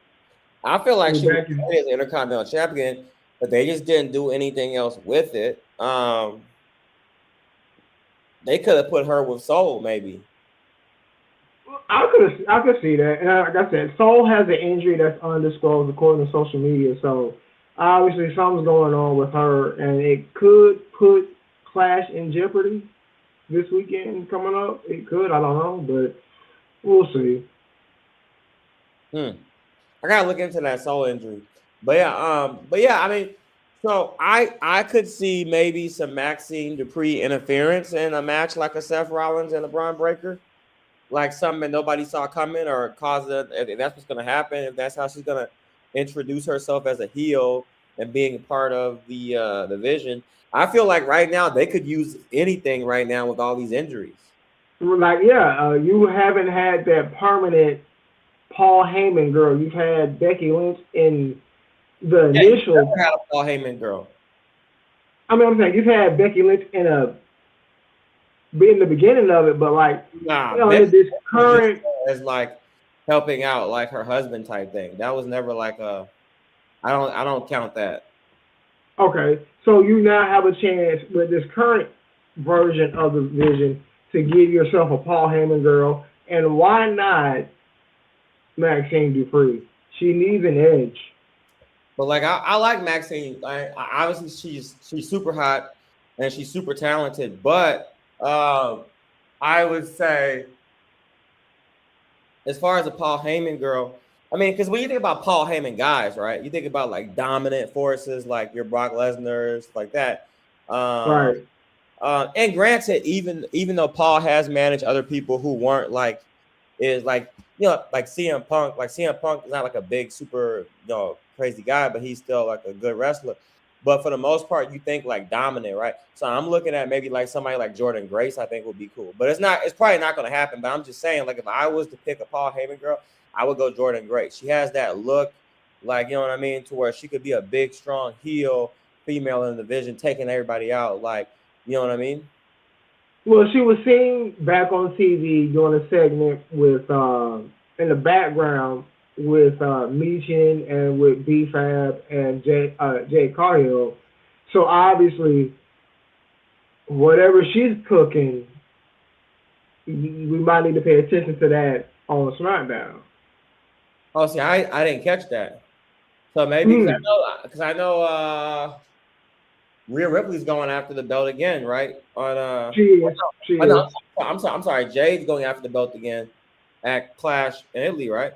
I feel like We're she was back in. as Intercontinental Champion, but they just didn't do anything else with it. They could have put her with Soul maybe. I could see that. And like I said, Soul has an injury that's undisclosed according to social media. So obviously something's going on with her, and it could put Clash in jeopardy this weekend coming up. It could. I don't know, but we'll see. I gotta look into that Soul injury. But yeah, I mean, so I could see maybe some Maxine Dupree interference in a match like a Seth Rollins and a Braun Breaker, like something that nobody saw coming or cause it. If that's what's gonna happen, if that's how she's gonna introduce herself as a heel and being a part of the Vision, I feel like right now they could use anything right now with all these injuries. Like, yeah, you haven't had that permanent Paul Heyman girl. You've had Becky Lynch in the Yeah, you initial. never had a Paul Heyman girl. I mean, I'm saying you've had Becky Lynch in the beginning of it, but like, Nah, in Becky this was just current. as like helping out like her husband type thing. That was never like a I don't count that. Okay, so you now have a chance with this current version of the Vision to give yourself a Paul Heyman girl, and why not Maxine Dupree? She needs an edge. But like I like Maxine. Obviously she's super hot and she's super talented. But I would say as far as the Paul Heyman girl, I mean, because when you think about Paul Heyman guys, right? You think about like dominant forces like your Brock Lesnar's, like that. Um, Right. and granted, even though Paul has managed other people who weren't like is like like CM Punk. Like CM Punk is not like a big super crazy guy, but he's still like a good wrestler. But for the most part, you think like dominant, right? So I'm looking at maybe like somebody like Jordan Grace. I think would be cool, but it's not. It's probably not going to happen. But I'm just saying, like if I was to pick a Paul Heyman girl, I would go Jordan Grace. She has that look, like you know what I mean, to where she could be a big, strong heel female in the division, taking everybody out. Like you know what I mean? Well, she was seen back on TV doing a segment with in the background with Meechin and with B-Fab and Jay Cargill. So obviously, whatever she's cooking, we might need to pay attention to that on SmackDown. Oh, see, I didn't catch that. So maybe because I know Rhea Ripley's going after the belt again, right? On She is. She no, is. I'm sorry, Jade's going after the belt again at Clash in Italy, right?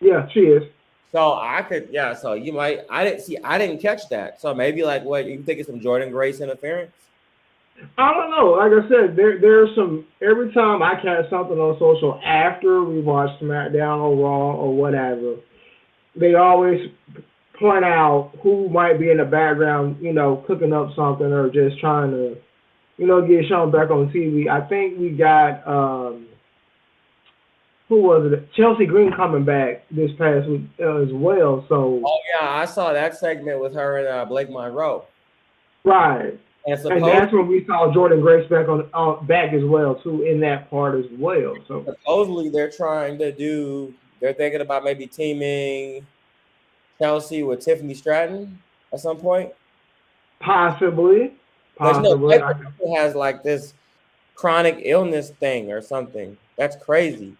Yeah, she is. So I could, yeah. So you might, I didn't catch that. So maybe like, what you think it's some Jordan Grace interference? I don't know. Like I said, there's some. Every time I catch something on social after we watch SmackDown or Raw or whatever, they always point out who might be in the background, cooking up something or just trying to, get shown back on TV. I think we got who was it? Chelsea Green coming back this past week as well. So Oh yeah, I saw that segment with her and Blake Monroe. right, And and that's when we saw Jordan Grace back on back as well too in that part as well. So supposedly they're thinking about maybe teaming Chelsea with Tiffany Stratton at some point. possibly, Because possibly. Piper has like this chronic illness thing or something. That's crazy.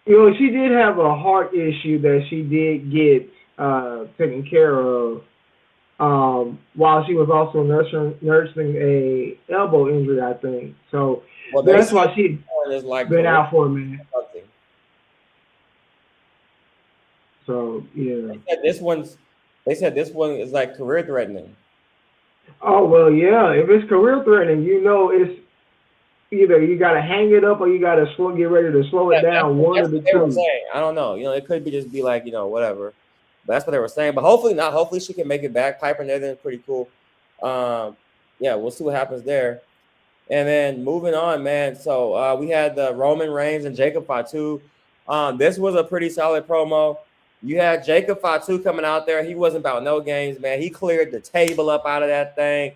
She did have a heart issue that she did get taken care of while she was also nursing a elbow injury, I think. So that's why she's like been out for a minute. Something. So yeah. They said this one is like career threatening. Oh well, yeah. If it's career threatening, it's either you got to hang it up or you got to get ready to slow it down. One of the two. I don't know. It could be like whatever. But that's what they were saying. But hopefully not. Hopefully she can make it back. Piper Niven is pretty cool. Yeah, we'll see what happens there. And then moving on, man. So we had the Roman Reigns and Jacob Fatu. This was a pretty solid promo. You had Jacob Fatu coming out there. He wasn't about no games, man. He cleared the table up out of that thing.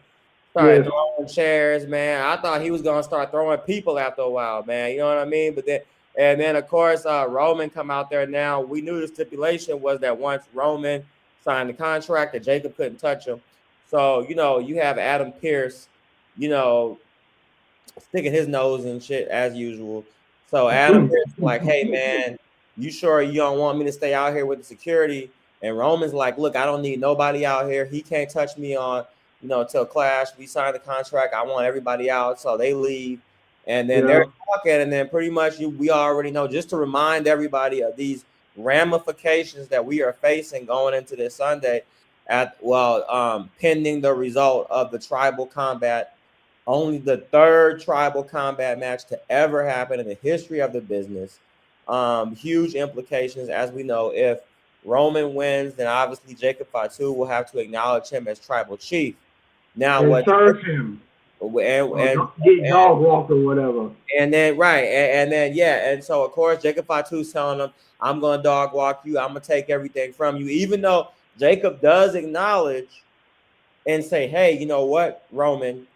Started throwing chairs, man. I thought he was gonna start throwing people after a while, man. You know what I mean? But then of course Roman come out there now. We knew the stipulation was that once Roman signed the contract, that Jacob couldn't touch him. So you have Adam Pearce, sticking his nose and shit as usual. So Adam Pearce is like, hey man, you sure you don't want me to stay out here with the security? And Roman's like, look, I don't need nobody out here. He can't touch me on till Clash. We signed the contract. I want everybody out. So they leave. And then they're talking. And then pretty much we already know, just to remind everybody of these ramifications that we are facing going into this Sunday pending the result of the tribal combat. Only the third tribal combat match to ever happen in the history of the business. Huge implications, as we know. If Roman wins, then obviously Jacob Fatu will have to acknowledge him as tribal chief. Now, and serve him, and get dog walked or whatever. And then and so of course Jacob Fatu's telling him, "I'm gonna dog walk you. I'm gonna take everything from you." Even though Jacob does acknowledge and say, "Hey, you know what, Roman?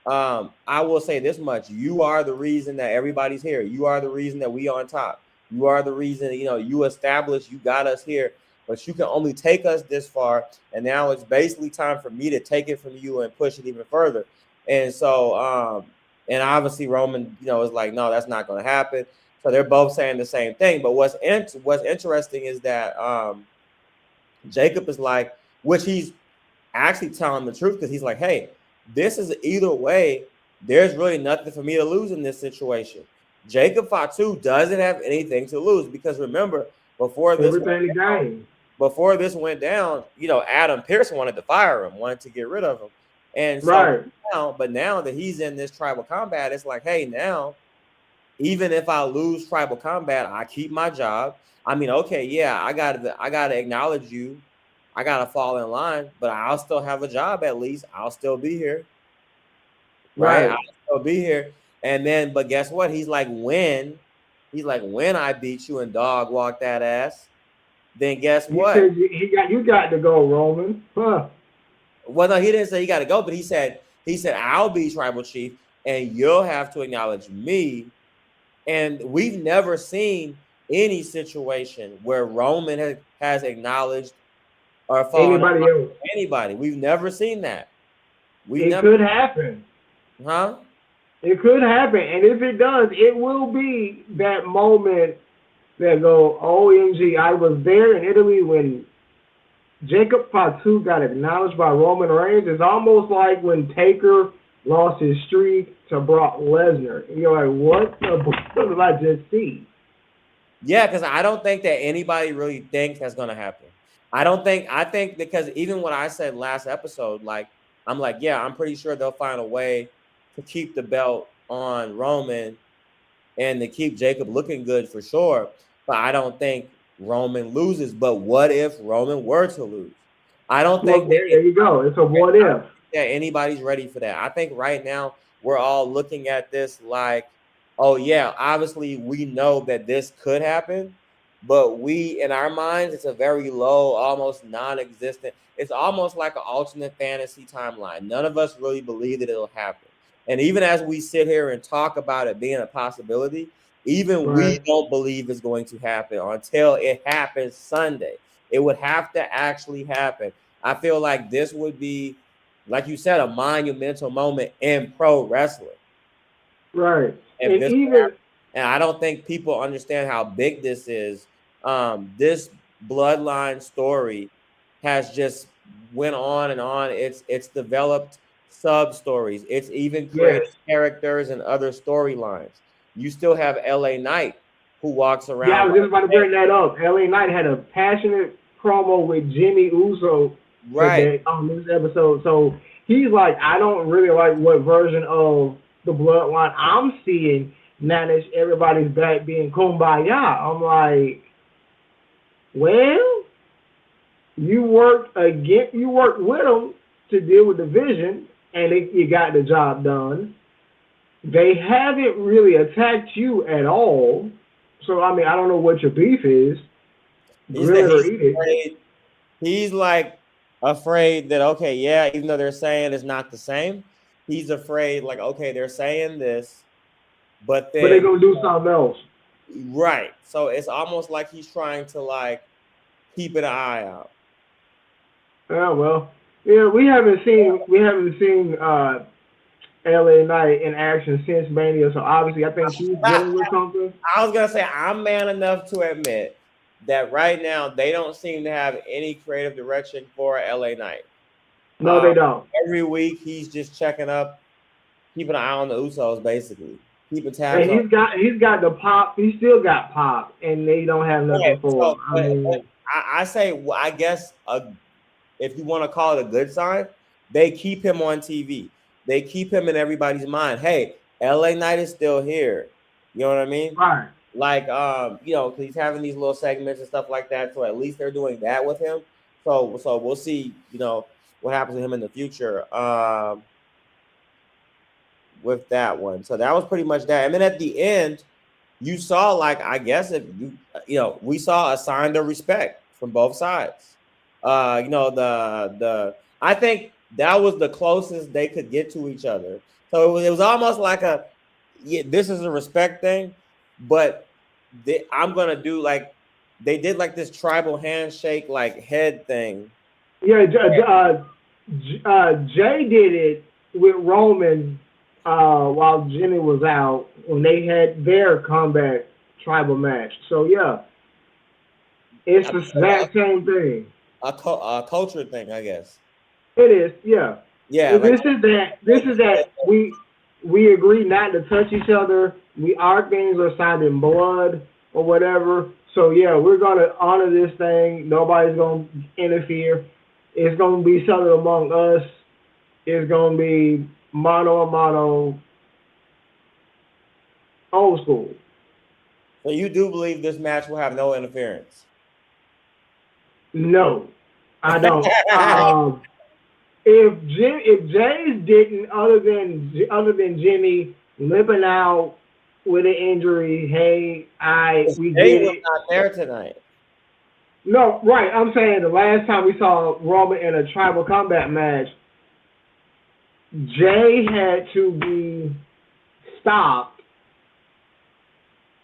I will say this much: you are the reason that everybody's here. You are the reason that we on top. You are the reason, you established, you got us here, but you can only take us this far. And now it's basically time for me to take it from you and push it even further." And so, and obviously Roman, is like, no, that's not going to happen. So they're both saying the same thing. But what's interesting is that Jacob is like, which he's actually telling the truth, because he's like, hey, this is either way, there's really nothing for me to lose in this situation. Jacob Fatu doesn't have anything to lose, because remember, before this went down, Adam Pearce wanted to fire him, wanted to get rid of him. And so now that he's in this tribal combat, it's like, hey, now, even if I lose tribal combat, I keep my job. I mean, okay, yeah, I gotta acknowledge you. I gotta fall in line, but I'll still have a job at least. I'll still be here. Right? I'll still be here. And then, but guess what? He's like, when I beat you and dog walk that ass, then guess what? You got to go, Roman. Huh. Well, no, he didn't say he got to go, but he said I'll be tribal chief and you'll have to acknowledge me. And we've never seen any situation where Roman has acknowledged or anybody else. Anybody. We've never seen that. It could happen. Huh? It could happen. And if it does, it will be that moment that go, OMG, I was there in Italy when Jacob Fatu got acknowledged by Roman Reigns. It's almost like when Taker lost his streak to Brock Lesnar. And you're like, what did I just see? Yeah, because I don't think that anybody really thinks that's gonna happen. I think because even what I said last episode, like I'm like, yeah, I'm pretty sure they'll find a way to keep the belt on Roman and to keep Jacob looking good for sure. But I don't think Roman loses. But what if Roman were to lose? I don't Well, think there you go. It's a what if. that anybody's ready for that. I think right now we're all looking at this like, oh yeah, obviously we know that this could happen, but we in our minds it's a very low, almost non-existent. It's almost like an alternate fantasy timeline. None of us really believe that it'll happen. And even as we sit here and talk about it being a possibility, even we Right. don't believe it's going to happen until it happens Sunday. It would have to actually happen. I feel like this would be, like you said, a monumental moment in pro wrestling. Right. If And this, even and I don't think people understand how big this is. This bloodline story has just went on and on. It's developed sub stories. It's even yes. created characters and other storylines. You still have LA Knight who walks Yeah, I around was just about to bring that up. LA Knight had a passionate promo with Jimmy Uso right. today on this episode. So he's like, I don't really like what version of the bloodline I'm seeing now that everybody's back being kumbaya. I'm like, well, you worked with them to deal with the vision, and you got the job done. They haven't really attacked you at all. So I mean, I don't know what your beef is. He's that Grill it or eat it. afraid. He's like afraid that okay, yeah, even though they're saying it's not the same, he's afraid like okay, they're saying this, but But they're then gonna do something else. right. So it's almost like he's trying to like keep an eye out. Yeah, well, yeah, we haven't seen LA Knight in action since Mania. So obviously, I think he's dealing with something. I was gonna say I'm man enough to admit that right now they don't seem to have any creative direction for LA Knight. No, they don't. Every week he's just checking up, keeping an eye on the Usos, basically keeping tabs And on. he's got the pop. He still got pop, and they don't have Yeah, nothing for so, him. I mean, I say, well, I guess if you want to call it a good sign, they keep him on TV. They keep him in everybody's mind. Hey, LA Knight is still here. You know what I mean? right. Like, you know, because he's having these little segments and stuff like that. So at least they're doing that with him. So we'll see, you know, what happens to him in the future. With that one. So that was pretty much that. And then at the end, you saw like I guess if you know we saw a sign of respect from both sides. You know the I think that was the closest they could get to each other. So it was almost like a yeah, this is a respect thing, but I'm gonna do like they did like this tribal handshake like head thing. Yeah, Jay did it with Roman while Jimmy was out when they had their combat tribal match. So yeah, it's the exact same thing. A culture thing, I guess. It is, yeah. Yeah, like This is that. This is that. We agree not to touch each other. Our things are signed in blood or whatever. So yeah, we're gonna honor this thing. Nobody's gonna interfere. It's gonna be something among us. It's gonna be mano a mano, old school. so you do believe this match will have no interference? No, I don't. If James didn't, other than Jimmy limping out with an injury, hey, we Jay get was it. not there tonight. No, right. I'm saying the last time we saw Roman in a tribal combat match, Jay had to be stopped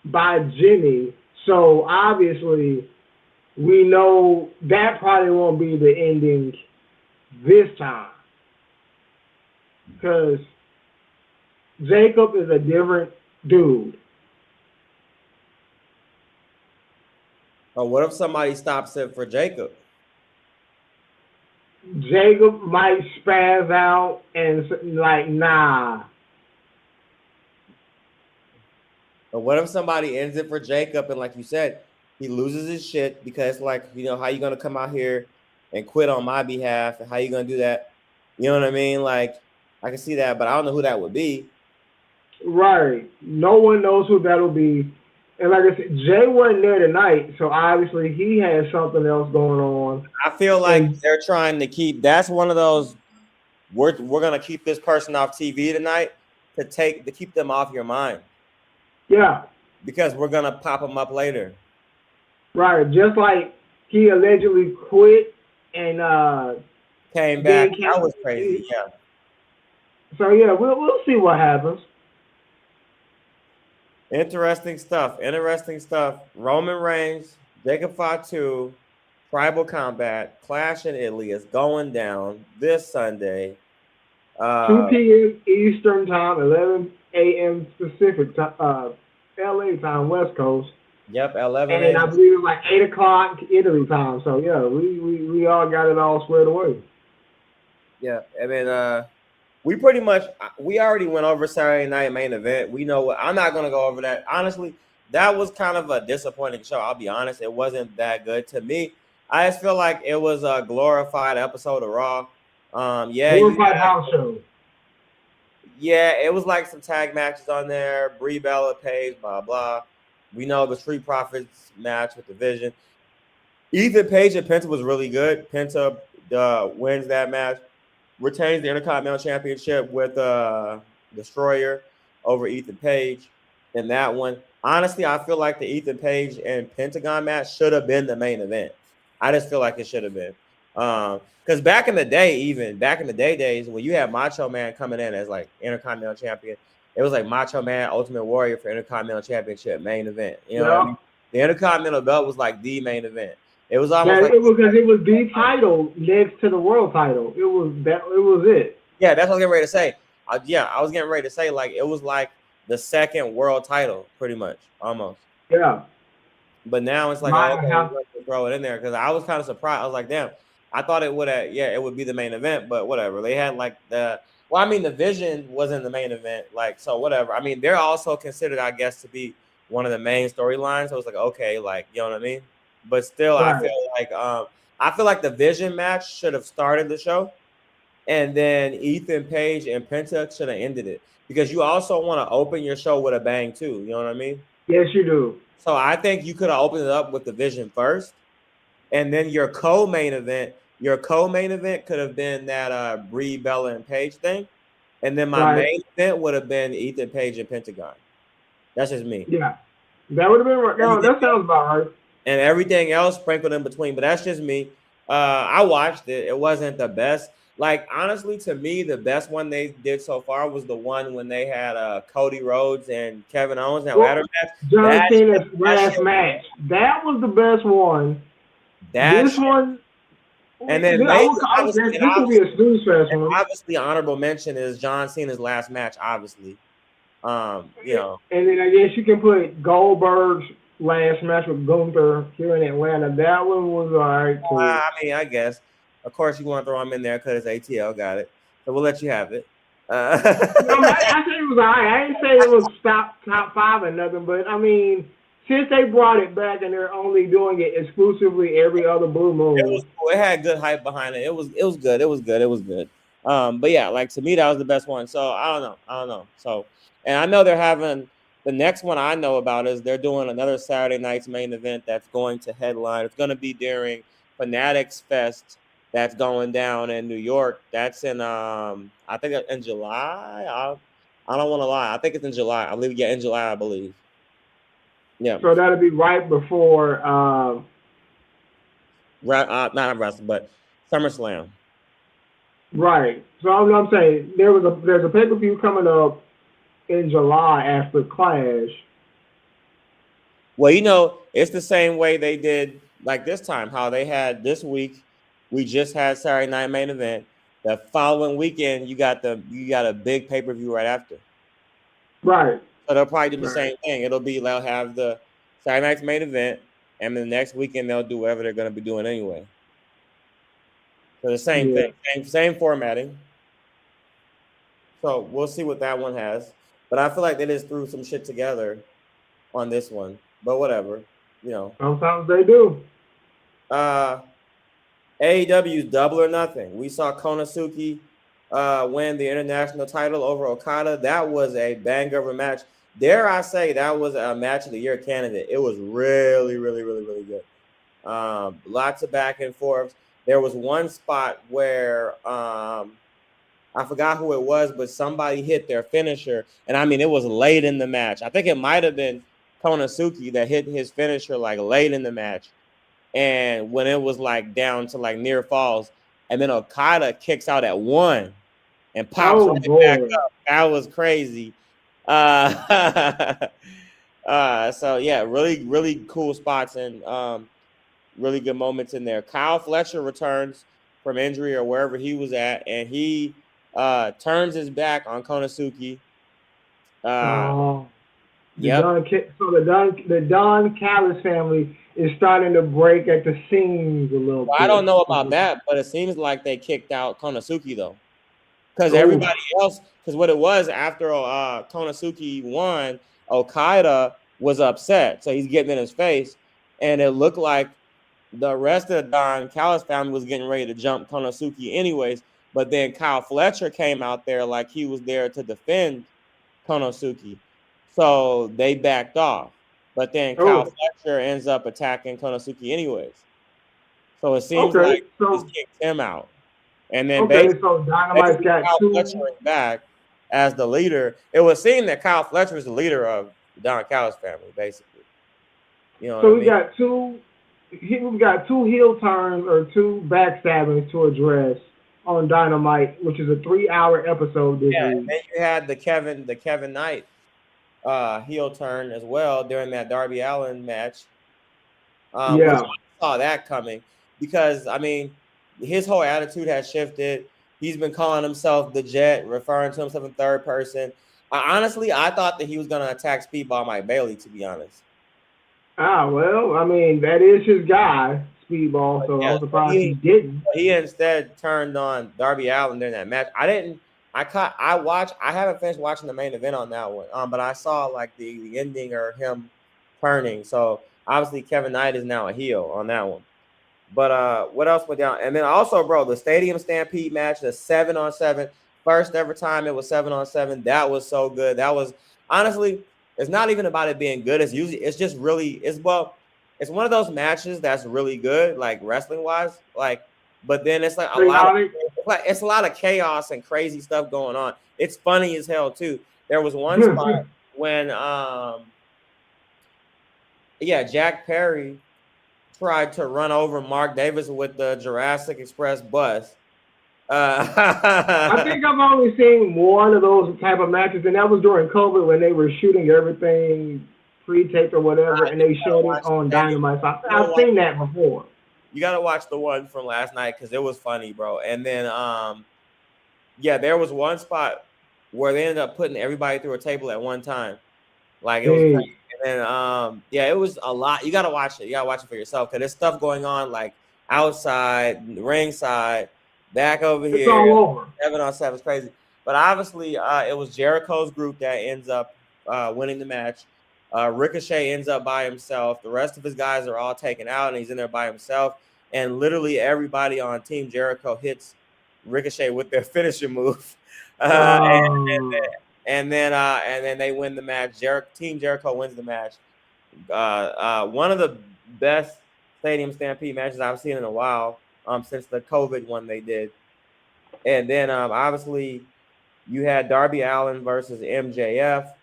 by Jimmy. So obviously, we know that probably won't be the ending this time because Jacob is a different dude. Or what if somebody stops it for Jacob? Jacob might spaz out and like, nah. But what if somebody ends it for Jacob and like you said, he loses his shit because like, you know, how you gonna come out here and quit on my behalf and how you gonna do that? You know what I mean? Like I can see that, but I don't know who that would be. Right. No one knows who that'll be. And like I said, Jay wasn't there tonight, so obviously he has something else going on. I feel like And they're trying to keep that's one of those we're gonna keep this person off TV tonight to keep them off your mind. yeah, Because we're gonna pop them up later. right. Just like he allegedly quit and Came back. then That came. was crazy. Yeah. So yeah, we'll see what happens. Interesting stuff. Interesting stuff. Roman Reigns, Jacob Fatu, Tribal Combat, Clash in Italy is going down this Sunday. 2 p.m. Eastern time, 11 a.m. Pacific, LA time, West Coast. Yep, 11 And I a.m. believe it's like 8 o'clock Italy time. So yeah, we all got it all squared away. Yeah, I mean, we already went over Saturday night main event. We know what I'm not gonna go over that. Honestly, that was kind of a disappointing show. I'll be honest, it wasn't that good to me. I just feel like it was a glorified episode of Raw. Glorified house show. Yeah, it was like some tag matches on there. Brie Bella, Paige, blah blah. We know the Street Profits match with the Vision. Ethan Page and Penta was really good. Penta wins that match, retains the Intercontinental Championship with Destroyer over Ethan Page in that one. Honestly, I feel like the Ethan Page and Pentagon match should have been the main event. I just feel like it should have been. Because back in the day days, when you had Macho Man coming in as like Intercontinental Champion, it was like Macho Man, Ultimate Warrior for Intercontinental Championship main event. You know what I mean? The Intercontinental belt was like the main event. It was almost like it was because it was the title next to the world title. It was that. It was it. Yeah, that's what I was getting ready to say. I was getting ready to say like it was like the second world title, pretty much, almost. Yeah. But now it's like, okay, throw it in there because I was kind of surprised. I was like, damn, I thought it would be the main event, but whatever. They had like the Vision wasn't the main event, like so whatever. I mean, they're also considered, I guess, to be one of the main storylines. So it's like, okay, like you know what I mean. But still, right. I feel like the Vision match should have started the show, and then Ethan Page and Penta should have ended it because you also want to open your show with a bang too. You know what I mean? Yes, you do. So I think you could have opened it up with the Vision first, and then your co-main event could have been that Brie Bella and Page thing, and then my main event would have been Ethan Page and Pentagon. That's just me. Yeah, that would have been right. No, that sounds about right. And everything else sprinkled in between, but that's just me. I watched it. It wasn't the best. Like honestly, to me, the best one they did so far was the one when they had Cody Rhodes and Kevin Owens and ladder match. John Cena's last match. That was the best one. This one. And then obviously honorable mention is John Cena's last match, obviously. You know. And then I guess you can put Goldberg's last match with Gunther here in Atlanta. That one was all right too. I mean, I guess. Of course, you want to throw him in there because ATL got it. So we'll let you have it. I said it was all right. I didn't say it was top 5 or nothing, but I mean, since they brought it back and they're only doing it exclusively every other blue moon. It was cool. It had good hype behind it. It was good. It was good. But yeah, like to me, that was the best one. So I don't know. So, and I know they're having the next one I know about is they're doing another Saturday night's main event that's going to headline. It's going to be during Fanatics Fest. That's going down in New York. That's in I think in July. I don't want to lie. I think it's in July. I believe in July, I believe. Yeah. So that'll be right before not Wrestle, but SummerSlam. Right. So I'm saying there's a pay-per-view coming up in July after Clash. Well, you know, it's the same way they did like this time, how they had this week. We just had Saturday night main event. The following weekend, you got a big pay-per-view right after. Right. So they'll probably do the same thing. They'll have the Saturday night's main event, and the next weekend they'll do whatever they're going to be doing anyway. So the same thing, same formatting. So we'll see what that one has. But I feel like they just threw some shit together on this one, but whatever, you know. Sometimes they do. AEW Double or Nothing. We saw Konosuke win the international title over Okada. That was a banger of a match. Dare I say that was a match of the year candidate. It was really, really, really, really good. Lots of back and forth. There was one spot where I forgot who it was, but somebody hit their finisher. And I mean, it was late in the match. I think it might have been Konosuke that hit his finisher like late in the match. And when it was like down to like near falls, and then Okada kicks out at 1 and pops right back up. That was crazy. So yeah, really, really cool spots and really good moments in there. Kyle Fletcher returns from injury or wherever he was at, and he turns his back on Konosuke. So Yep. the Don Callis family is starting to break at the seams a little bit. I don't know about that, but it seems like they kicked out Konosuke though, because everybody else. Because what it was after Konosuke won, Okada was upset, so he's getting in his face, and it looked like the rest of the Don Callis family was getting ready to jump Konosuke anyways. But then Kyle Fletcher came out there like he was there to defend Konosuke, so they backed off. But then Kyle Fletcher ends up attacking Konosuke anyways. So it seems like he kicked him out. And then so Dynamite's got Kyle two. Fletcher is back as the leader. It would seem that Kyle Fletcher is the leader of the Don Callis family, basically. You know. So we got two. We've got 2 heel turns or 2 backstabbings to address on Dynamite, which is a 3-hour episode this week. And then you had the Kevin Knight heel turn as well during that Darby Allin match. I saw that coming because I mean his whole attitude has shifted. He's been calling himself the Jet, referring to himself in third person. Honestly, I thought that he was going to attack Speedball Mike Bailey, to be honest. Well, I mean, that is his guy, Speedball, so I'm surprised he didn't. He instead turned on Darby Allin during that match. I haven't finished watching the main event on that one, but I saw like the ending or him turning. So obviously Kevin Knight is now a heel on that one. But what else went down? And then also, bro, the Stadium Stampede match, the 7-on-7, first ever time it was 7-on-7. That was so good. That was honestly, it's not even about it being good. It's one of those matches that's really good, like wrestling wise, like. But then it's like it's a lot of chaos and crazy stuff going on. It's funny as hell too. There was one spot when Jack Perry tried to run over Mark Davis with the Jurassic Express bus. I think I've only seen one of those type of matches, and that was during COVID when they were shooting everything pre-taped or whatever, and they showed it on Dynamite. So I've seen that before. You got to watch the one from last night because it was funny, bro. And then, there was one spot where they ended up putting everybody through a table at one time. Like, it was crazy. And then, it was a lot. You got to watch it. You got to watch it for yourself because there's stuff going on, like, outside, ringside, back over here. It's all over. 7-on-7 is crazy. But obviously, it was Jericho's group that ends up winning the match. Ricochet ends up by himself. The rest of his guys are all taken out, and he's in there by himself. And literally everybody on Team Jericho hits Ricochet with their finishing move. And then they win the match. Team Jericho wins the match. One of the best Stadium Stampede matches I've seen in a while since the COVID one they did. And then obviously you had Darby Allin versus MJF.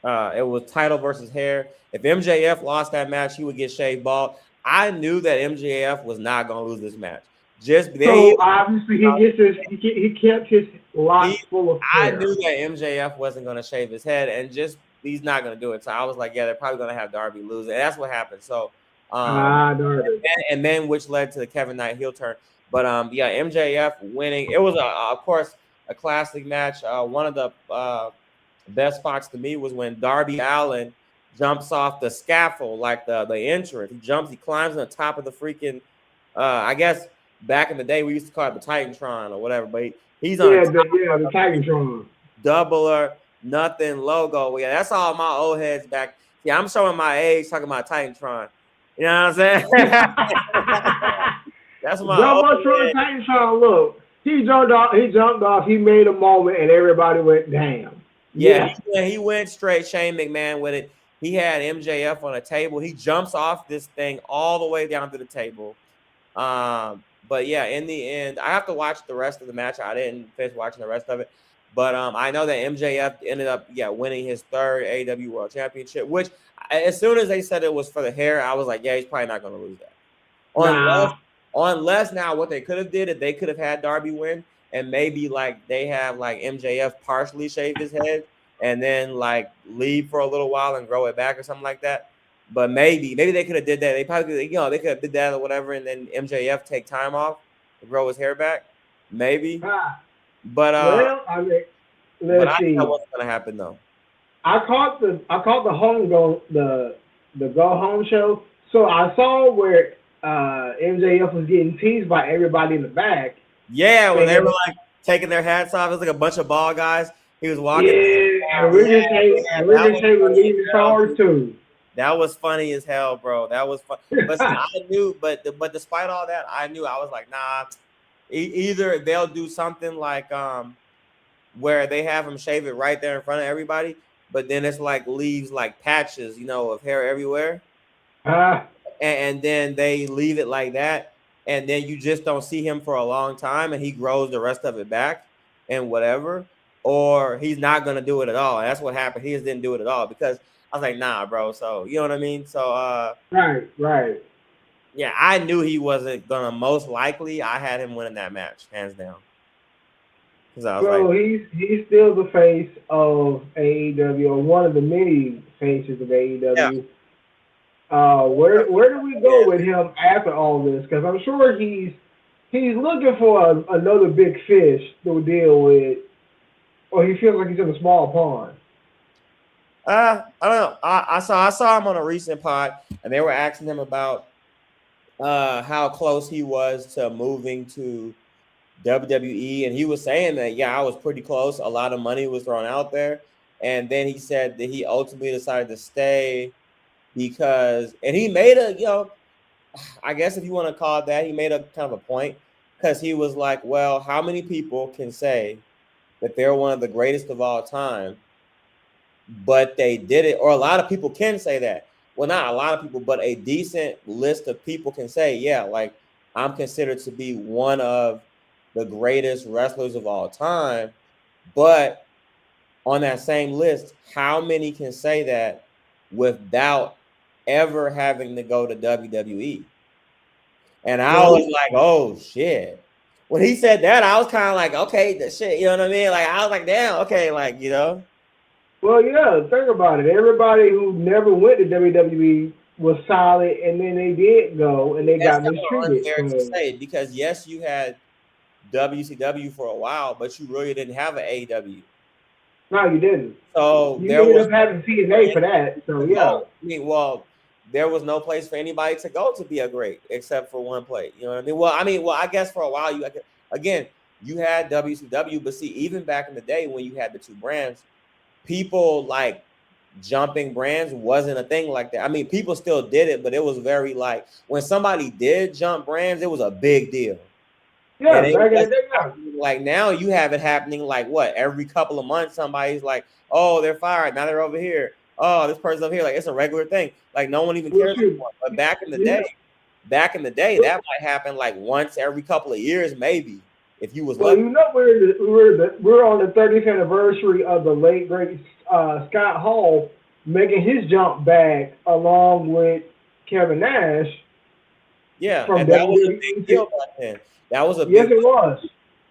It was title versus hair. If MJF lost that match, he would get shaved bald. I knew that MJF was not going to lose this match. Obviously he kept his locks full of hair. I knew that MJF wasn't going to shave his head, and just he's not going to do it. So I was like, they're probably going to have Darby lose, and that's what happened. So, and then which led to the Kevin Knight heel turn. But MJF winning. It was of course a classic match. One of the best spots to me was when Darby Allin jumps off the scaffold, like the entrance. He climbs on the top of the freaking. I guess back in the day we used to call it the Titantron or whatever, but he's on the Titantron Double or Nothing logo. Yeah, that's all my old heads back. Yeah, I'm showing my age talking about Titantron. You know what I'm saying? That's my old Jumbotron Titantron, look. He jumped off, he made a moment, and everybody went, damn. Yeah, he went straight Shane McMahon with it. He had MJF on a table. He jumps off this thing all the way down to the table. But yeah, in the end, I have to watch the rest of the match. I didn't finish watching the rest of it. But I know that MJF ended up winning his third AEW World Championship, which as soon as they said it was for the hair, I was like, yeah, he's probably not going to lose that. Unless now what they could have did is they could have had Darby win and maybe like they have like MJF partially shave his head and then like leave for a little while and grow it back or something like that. But maybe they could have did that. They probably could, they could have did that or whatever, and then MJF take time off to grow his hair back. Maybe. But well, I mean, let's see. I know what's gonna happen though. I caught the go home show. So I saw where MJF was getting teased by everybody in the back. Yeah, when they were like taking their hats off, it was like a bunch of ball guys. He was walking. Yeah, and Ricochet was leading stars too. That was funny as hell, bro. That was fun. But I knew, but despite all that, I knew I was like, nah. Either they'll do something like where they have him shave it right there in front of everybody, but then it's like leaves like patches, of hair everywhere. And then they leave it like that, and then you just don't see him for a long time, and he grows the rest of it back and whatever, or he's not gonna do it at all. And that's what happened. He just didn't do it at all because I was like, nah, bro. So you know what I mean? So right. Yeah, I knew he wasn't gonna most likely. I had him winning that match, hands down. So he's still the face of AEW, or one of the many faces of AEW. Yeah. Where do we go with him after all this? Because I'm sure he's looking for another big fish to deal with, or he feels like he's in a small pond. I don't know. I saw him on a recent pod, and they were asking him about how close he was to moving to WWE, and he was saying that I was pretty close. A lot of money was thrown out there, and then he said that he ultimately decided to stay because, and he made I guess if you want to call it that, he made a kind of a point because he was like, well, how many people can say that they're one of the greatest of all time, but they did it, or a lot of people can say that. Well, not a lot of people, but a decent list of people can say, yeah, like I'm considered to be one of the greatest wrestlers of all time. But on that same list, how many can say that without ever having to go to WWE? And I was like, oh, shit. When he said that, I was kind of like, okay, the shit, you know what I mean? Like, I was like, damn, okay, like, Well, yeah, think about it. Everybody who never went to WWE was solid, and then they did go, and they got mistreated. Unfair to say, because yes, you had WCW for a while, but you really didn't have an AEW. No, you didn't. So you ended up having TNA for that. So yeah. Well, there was no place for anybody to go to be a great, except for one place. You know what I mean? Well, I guess for a while you had WCW, but see, even back in the day when you had the two brands, people like jumping brands wasn't a thing like that. I mean, people still did it, but it was very like when somebody did jump brands, it was a big deal. Yeah, like now you have it happening like what every couple of months. Somebody's like, oh, they're fired. Now they're over here. Oh, this person's over here. Like it's a regular thing. Like no one even cares anymore. But back in the day, that might happen like once every couple of years, maybe. If you was lucky. We're on the 30th anniversary of the late great Scott Hall making his jump back along with Kevin Nash. Yeah, and that was a big deal back then. That was a big it was.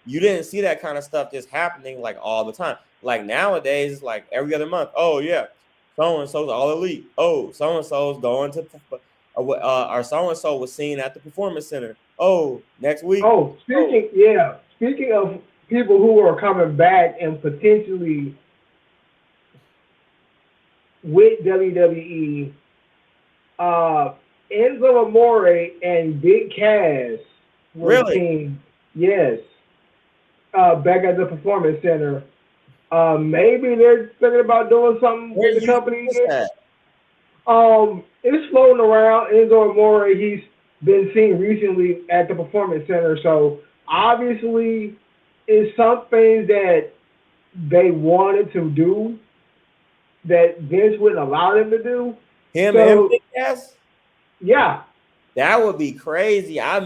You didn't see that kind of stuff just happening like all the time. Like nowadays, it's like every other month. Oh yeah, so and so's all elite. Oh, so and so's going to, or so and so was seen at the Performance Center. Oh, next week. Oh, speaking of people who are coming back and potentially with WWE, Enzo Amore and Big Cass were seen, yes, back at the Performance Center. Maybe they're thinking about doing something with the company again. It's floating around. Enzo Amore, he's been seen recently at the Performance Center, so obviously it's something that they wanted to do that Vince wouldn't allow them to do. Him and So Big Cass? yeah, That would be crazy. That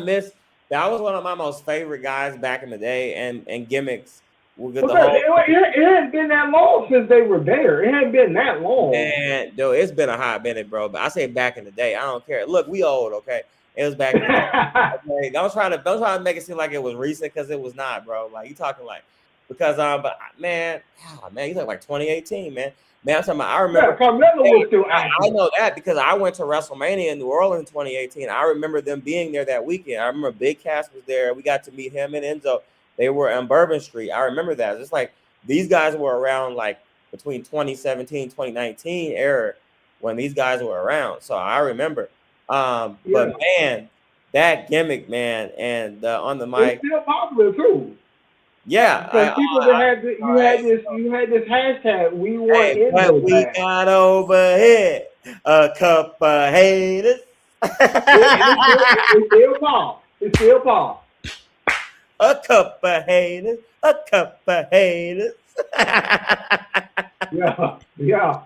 was one of my most favorite guys back in the day, and gimmicks will get the because whole it hadn't been that long since they were there. It hadn't been that long. man. Though it's been a hot minute, bro. But I say back in the day. I don't care. Look, we old, okay? It was back in the day. Okay? Don't try to make it seem like it was recent because it was not, bro. Like you talking like because but man, you talking like 2018, man. Man, I'm talking about, I remember. Yeah, Carmelo was still active. I know that because I went to WrestleMania in New Orleans in 2018. I remember them being there that weekend. I remember Big Cass was there. We got to meet him and Enzo. They were on Bourbon Street. I remember that. It's like these guys were around like between 2017, 2019 era when these guys were around. So I remember. But man, that gimmick, man, and on the mic. It's still popular too. Yeah, because people that had you had this hashtag. We want but we got over here a couple of haters. It's still Paul. It's still Paul. A couple of haters. A couple of haters. Yeah.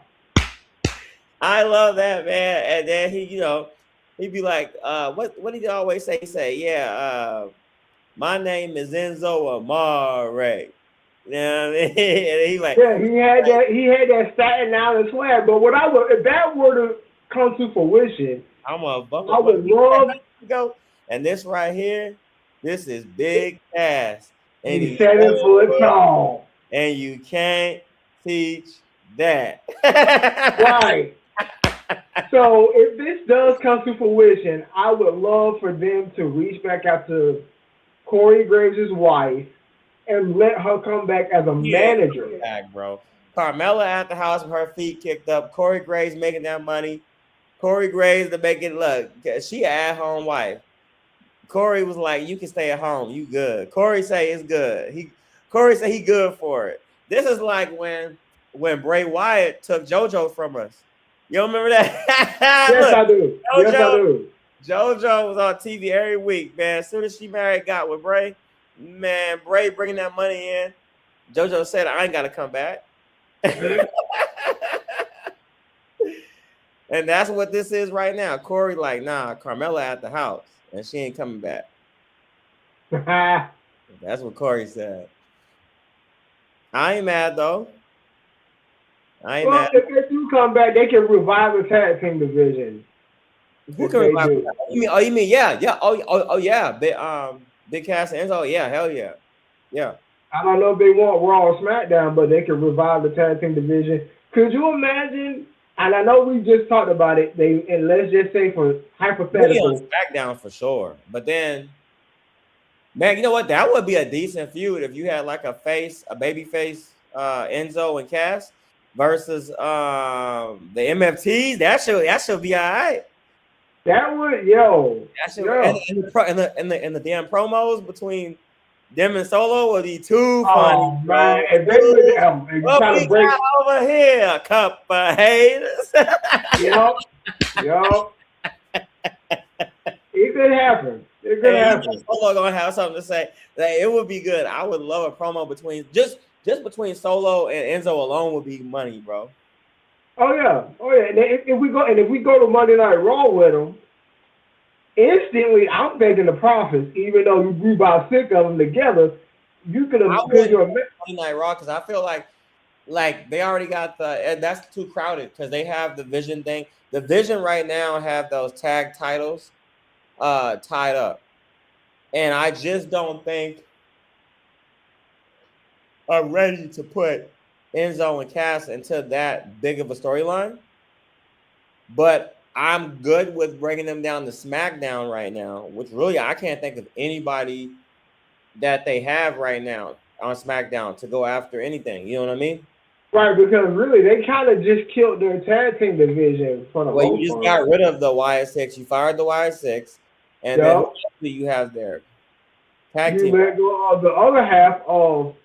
I love that, man. And then he'd be like, what did he always say? My name is Enzo Amore. You know what I mean? And he like, yeah, he had that Staten Island swag. But if that were to come to fruition, I would love to go. And this right here, this is Big Cass. And he's 7 foot tall. And you can't teach that. Right. So if this does come to fruition, I would love for them to reach back out to Corey Graves' wife and let her come back as a manager. Back, bro. Carmella at the house with her feet kicked up. Corey Graves making that money. Corey Graves to make it look. She an at-home wife. Corey was like, "You can stay at home. You good." Corey say it's good. Corey say he good for it. This is like when Bray Wyatt took JoJo from us. You remember that? Yes, I do. Yes, I do. JoJo was on TV every week, man. As soon as she married, got with Bray, man, Bray bringing that money in. JoJo said, I ain't got to come back. And that's what this is right now. Corey like, nah, Carmella at the house, and she ain't coming back. That's what Corey said. I ain't mad, though. If they do come back, they can revive the tag team division. Who can revive? You mean yeah. Oh yeah. Big Cass and Enzo. Yeah, hell yeah. Yeah. I don't know if they want Raw or SmackDown, but they can revive the tag team division. Could you imagine? And I know we just talked about it. And let's just say for hypothetical, SmackDown for sure. But then, man, you know what? That would be a decent feud if you had like a baby face, Enzo and Cass versus the MFTs. That should be all right. That would, and the damn promos between them and Solo would be too funny. Oh man, if they would try to break over here, a couple of haters. Yup. It could happen. Solo gonna have something to say. Like, it would be good. I would love a promo between just between Solo and Enzo alone would be money, bro. Oh yeah. And if we go to Monday Night Raw with them, instantly I'm taking the profits. Even though you grew about 6 of them together, you could have built your Monday Night Raw because I feel like they already got and that's too crowded because they have the Vision thing. The Vision right now have those tag titles tied up, and I just don't think are ready to put Enzo and Cass into that big of a storyline. But I'm good with bringing them down to SmackDown right now, which really I can't think of anybody that they have right now on SmackDown to go after anything. You know what I mean? Right, because really they kind of just killed their tag team division for the most part. You just got rid of the YS6. You fired the YS6, and then you have their tag team. You let go of the other half of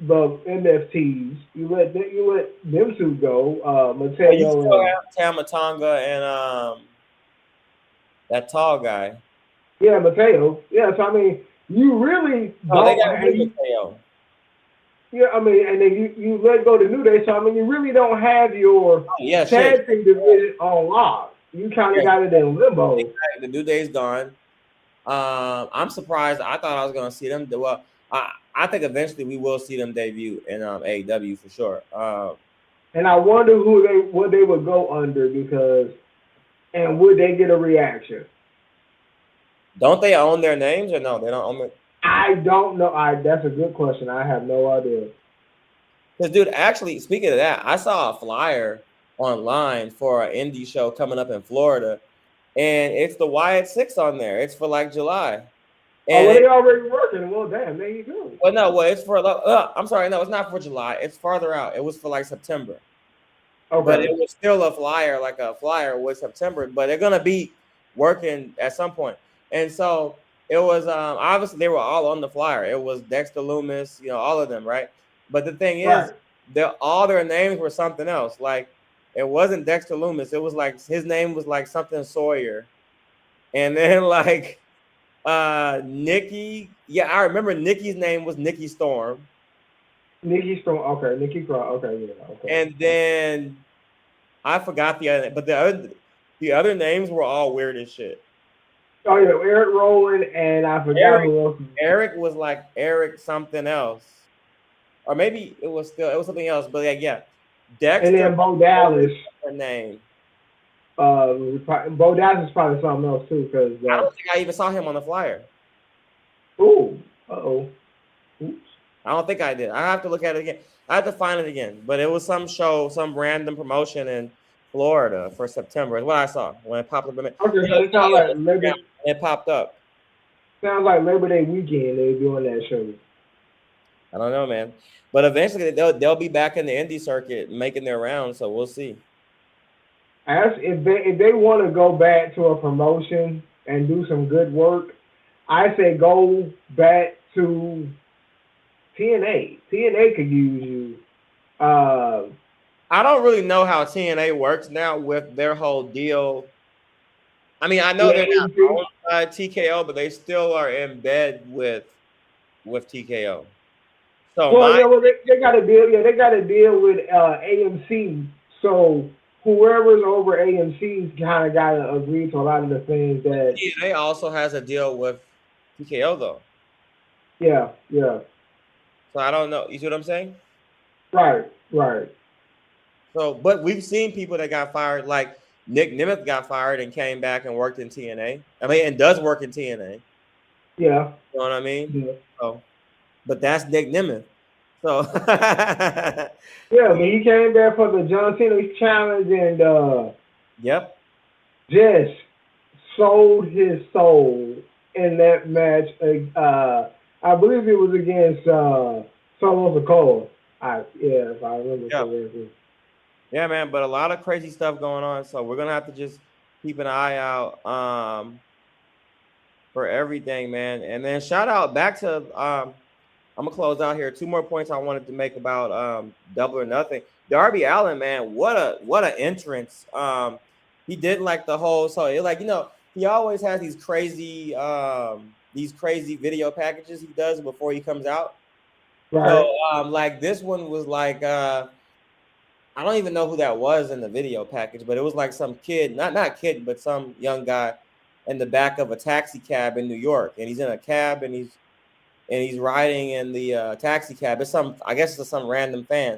the NFTs. You let them two go. Well, you Mateo still and have Tamatonga and that tall guy. yeah, Mateo. Yeah, so I mean, you really Oh, they don't got have rid of you. Mateo. Yeah, I mean, and then you let go to New Day, so I mean, you really don't have your Oh, yeah, shit. tag team division on lock. You kind of Yeah, got it in limbo. the New Day's gone. I'm surprised. I thought I was gonna see them. Well, I think eventually we will see them debut in AEW for sure. And I wonder what they would go under because, and would they get a reaction? Don't they own their names or no? They don't own it. I don't know. That's a good question. I have no idea. Because, dude, actually, speaking of that, I saw a flyer online for an indie show coming up in Florida, and it's the Wyatt Six on there. It's for like July, Oh, and well, they already working. Well, damn, there you go. well, no, well, it's for. I'm sorry, no, it's not for July. It's farther out. It was for like September, but it Okay. was still a flyer, like a flyer with September. But they're gonna be working at some point, and so it was. Obviously, they were all on the flyer. It was Dexter Loomis, all of them, right? But the thing is, Right. all their names were something else. Like it wasn't Dexter Loomis. It was like his name was like something Sawyer, and then like Nikki. Yeah, I remember Nikki's name was Nikki Storm. Nikki Storm. Okay. Nikki Cross. Okay. Yeah. Okay. And then I forgot the other, but the other names were all weird as shit. Oh yeah, Eric Rowland, and I forgot Eric who else. Eric was like Eric something else, or maybe it was something else. But yeah, And Dexter then Bo Dallas. her name. Bo Dallas is probably something else too, because I don't think I even saw him on the flyer. ooh, oh, oops. I don't think I did. I have to look at it again. I have to find it again. But it was some show, some random promotion in Florida for September. Is what I saw when it popped up. Okay, so it sounds like It popped up. Labor Day weekend they're doing that show. I don't know, man. But eventually they'll be back in the indie circuit making their rounds, so we'll see. If they want to go back to a promotion and do some good work, I say go back to TNA. TNA could use you. I don't really know how TNA works now with their whole deal. I mean, I know they're not owned by TKO, but they still are in bed with TKO. So they got to deal. Yeah, they got to deal with AMC. So whoever's over AMC's kind of got to agree to a lot of the things that TNA also has a deal with TKO though. Yeah. So I don't know. You see what I'm saying? Right. So, but we've seen people that got fired, like Nick Nemeth got fired and came back and worked in TNA. I mean, and does work in TNA. Yeah. You know what I mean? Yeah. So, but that's Nick Nemeth. So yeah, but he came back for the John Cena challenge and yep. Just sold his soul in that match. I believe it was against Solo Sikoa. If I remember correctly. Yeah, man, but a lot of crazy stuff going on. So we're gonna have to just keep an eye out for everything, man. And then shout out back to I'm gonna close out here. 2 more points I wanted to make about Double or Nothing. Darby Allin, man, what an entrance. He did like the whole he always has these crazy video packages he does before he comes out. Right. So like this one was like I don't even know who that was in the video package, but it was like some kid, not kid, but some young guy in the back of a taxi cab in New York, and he's in a cab and he's riding in the taxi cab. It's I guess it's some random fan.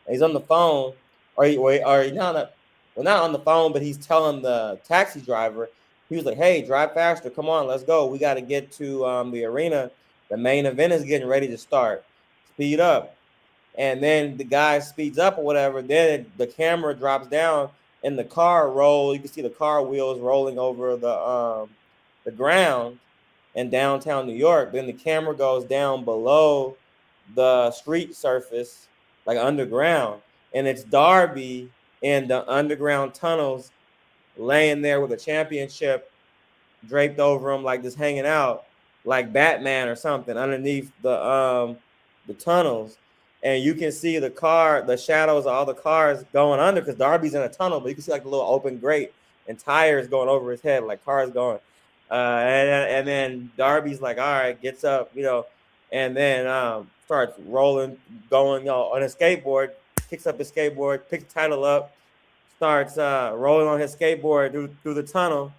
And he's on the phone, or not on the phone, but he's telling the taxi driver. He was like, "Hey, drive faster! Come on, let's go. We got to get to the arena. The main event is getting ready to start. Speed up." And then the guy speeds up or whatever. Then the camera drops down, and the car rolls. You can see the car wheels rolling over the ground in downtown New York. Then the camera goes down below the street surface, like underground, and it's Darby in the underground tunnels, laying there with a championship draped over him, like just hanging out, like Batman or something, underneath the tunnels. and you can see the shadows of all the cars going under because Darby's in a tunnel, but you can see like the little open grate and tires going over his head, like cars going. And then Darby's like, all right, gets up, and then starts rolling, going, on his skateboard, picks up his skateboard, picks the title up, starts rolling on his skateboard through the tunnel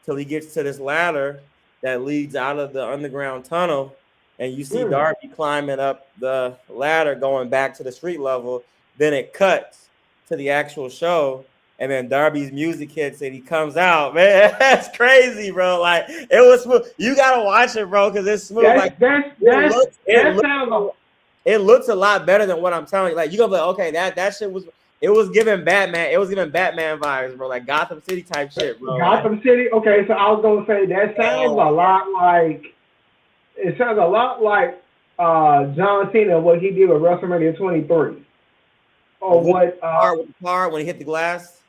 till he gets to this ladder that leads out of the underground tunnel. And you see Darby climbing up the ladder, going back to the street level. Then it cuts to the actual show. And then Darby's music hits and he comes out. Man, that's crazy, bro. Like, it was smooth. You got to watch it, bro, because it's smooth. It looks a lot better than what I'm telling you. Like, you're going to be like, okay, that shit was... It was giving Batman. It was giving Batman vibes, bro. Like Gotham City type shit, bro. Gotham City. Okay, so I was gonna say that sounds a lot like. It sounds a lot like John Cena, what he did with WrestleMania 23. Or what? With the car when he hit the glass.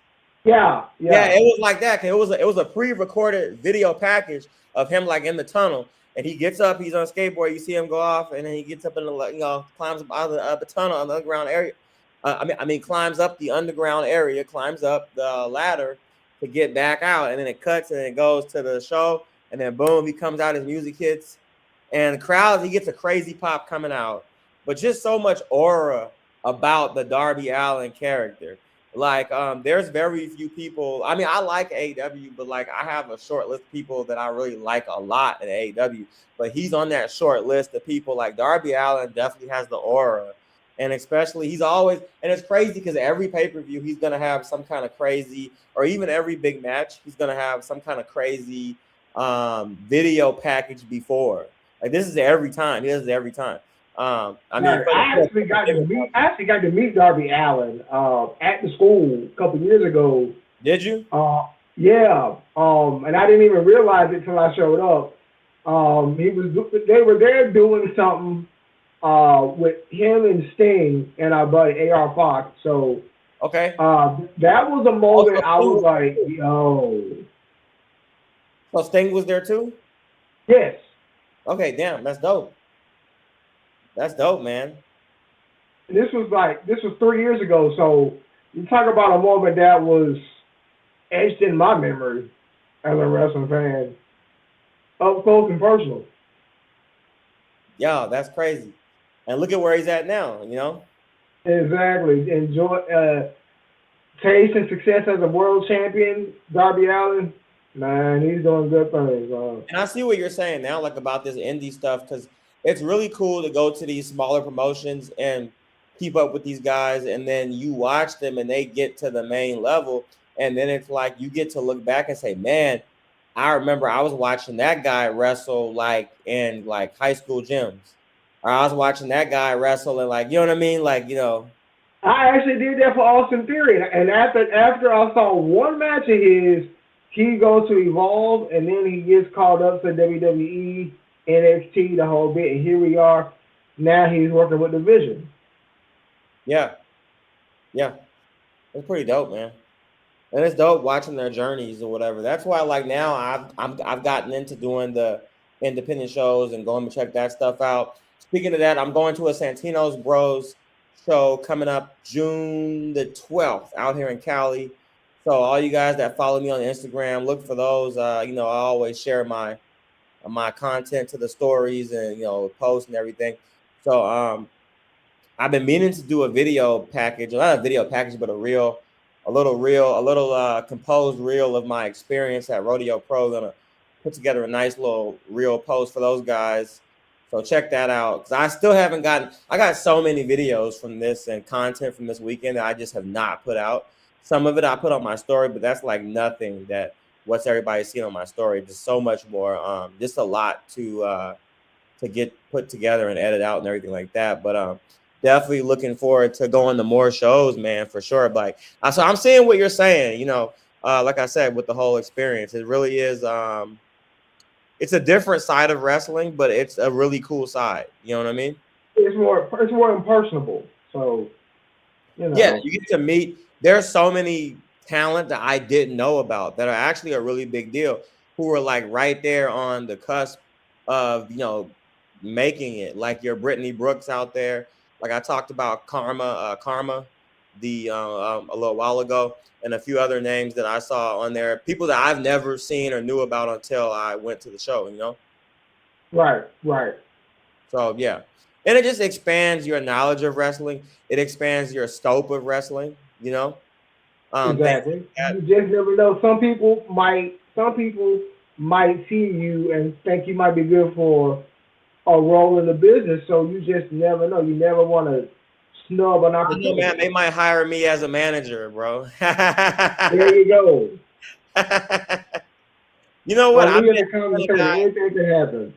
Yeah. It was like that. Cause it was a pre-recorded video package of him like in the tunnel, and he gets up. He's on a skateboard. You see him go off, and then he gets up in the climbs up out of the tunnel on the underground area. Climbs up the underground area, climbs up the ladder to get back out, and then it cuts and it goes to the show, and then boom, he comes out, his music hits, and the crowd, he gets a crazy pop coming out, but just so much aura about the Darby Allin character. Like, there's very few people. I mean, I like AEW, but like I have a short list of people that I really like a lot in AEW, but he's on that short list of people. Like Darby Allin definitely has the aura. And especially, he's always, and it's crazy because every pay-per-view, he's going to have some kind of crazy, or even every big match, he's going to have some kind of crazy video package before. Like, this is every time. He does it every time. I actually got to meet Darby Allin at the school a couple years ago. Did you? Yeah. And I didn't even realize it till I showed up. They were there doing something with him and Sting and our buddy AR Fox. So okay, that was a moment I was like, yo. So Sting was there too? Yes. Okay, damn, that's dope. That's dope, man. This was 3 years ago. So you talk about a moment that was etched in my memory as a wrestling fan, up close and personal. Yeah, that's crazy. And look at where he's at now, Exactly. Enjoy taste and success as a world champion, Darby Allin. Man, he's doing good things. And I see what you're saying now, like about this indie stuff, because it's really cool to go to these smaller promotions and keep up with these guys, and then you watch them and they get to the main level, and then it's like you get to look back and say, man, I remember I was watching that guy wrestle like in like high school gyms. Or I was watching that guy wrestle and like, you know what I mean? Like, I actually did that for Austin Theory. And after I saw one match of his, he goes to Evolve and then he gets called up to WWE, NXT, the whole bit. And here we are. Now he's working with the Vision. Yeah. It's pretty dope, man. And it's dope watching their journeys or whatever. That's why, like, now I've gotten into doing the independent shows and going to check that stuff out. Speaking of that, I'm going to a Santino's Bros show coming up June the 12th out here in Cali. So all you guys that follow me on Instagram, look for those. I always share my content to the stories and posts and everything. So I've been meaning to do a video package, not a video package, but a little composed reel of my experience at Rodeo Pro. Gonna put together a nice little reel post for those guys. So check that out, because I still haven't I got so many videos from this and content from this weekend that I just have not put out. Some of it I put on my story, but that's like nothing that what's everybody seeing on my story. Just so much more, just a lot to get put together and edit out and everything like that. But definitely looking forward to going to more shows, man, for sure. Like, so I'm seeing what you're saying, like I said, with the whole experience, it really is, it's a different side of wrestling, but it's a really cool side. You know what I mean? It's more impersonable. So, yeah, you get to meet. There's so many talent that I didn't know about that are actually a really big deal, who are like right there on the cusp of making it. Like your Brittany Brooks out there, Like I talked about Karma, a little while ago, and a few other names that I saw on there. People that I've never seen or knew about until I went to the show. Right, right. So yeah, and it just expands your knowledge of wrestling. It expands your scope of wrestling. Things Exactly. like that. You just never know. Some people might see you and think you might be good for a role in the business. So you just never know. You never want to snub an Man, opportunity. they might hire me as a manager, bro. There you go. You know Or what? I me met in the a funny commentator. guy. Anything can happen.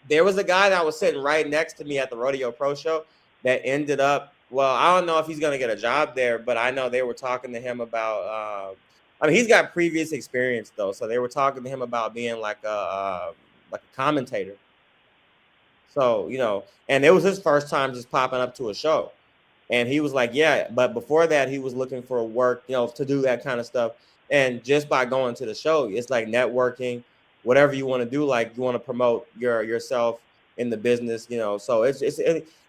There was a guy that was sitting right next to me at the Rodeo Pro Show that ended up. Well, I don't know if he's gonna get a job there, but I know they were talking to him about. I mean, he's got previous experience though, so they were talking to him about being like a commentator. So and it was his first time just popping up to a show. And he was like, yeah, but before that, he was looking for work, to do that kind of stuff. And just by going to the show, it's like networking, whatever you want to do. Like you want to promote yourself in the business, So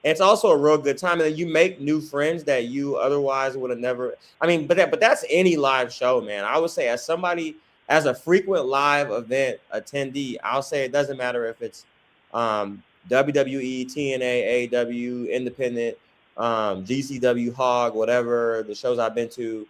it's also a real good time, and then you make new friends that you otherwise would have never. I mean, but that's any live show, man. I would say as a frequent live event attendee, I'll say it doesn't matter if it's WWE, TNA, AEW, independent, GCW, Hog, whatever the shows I've been to,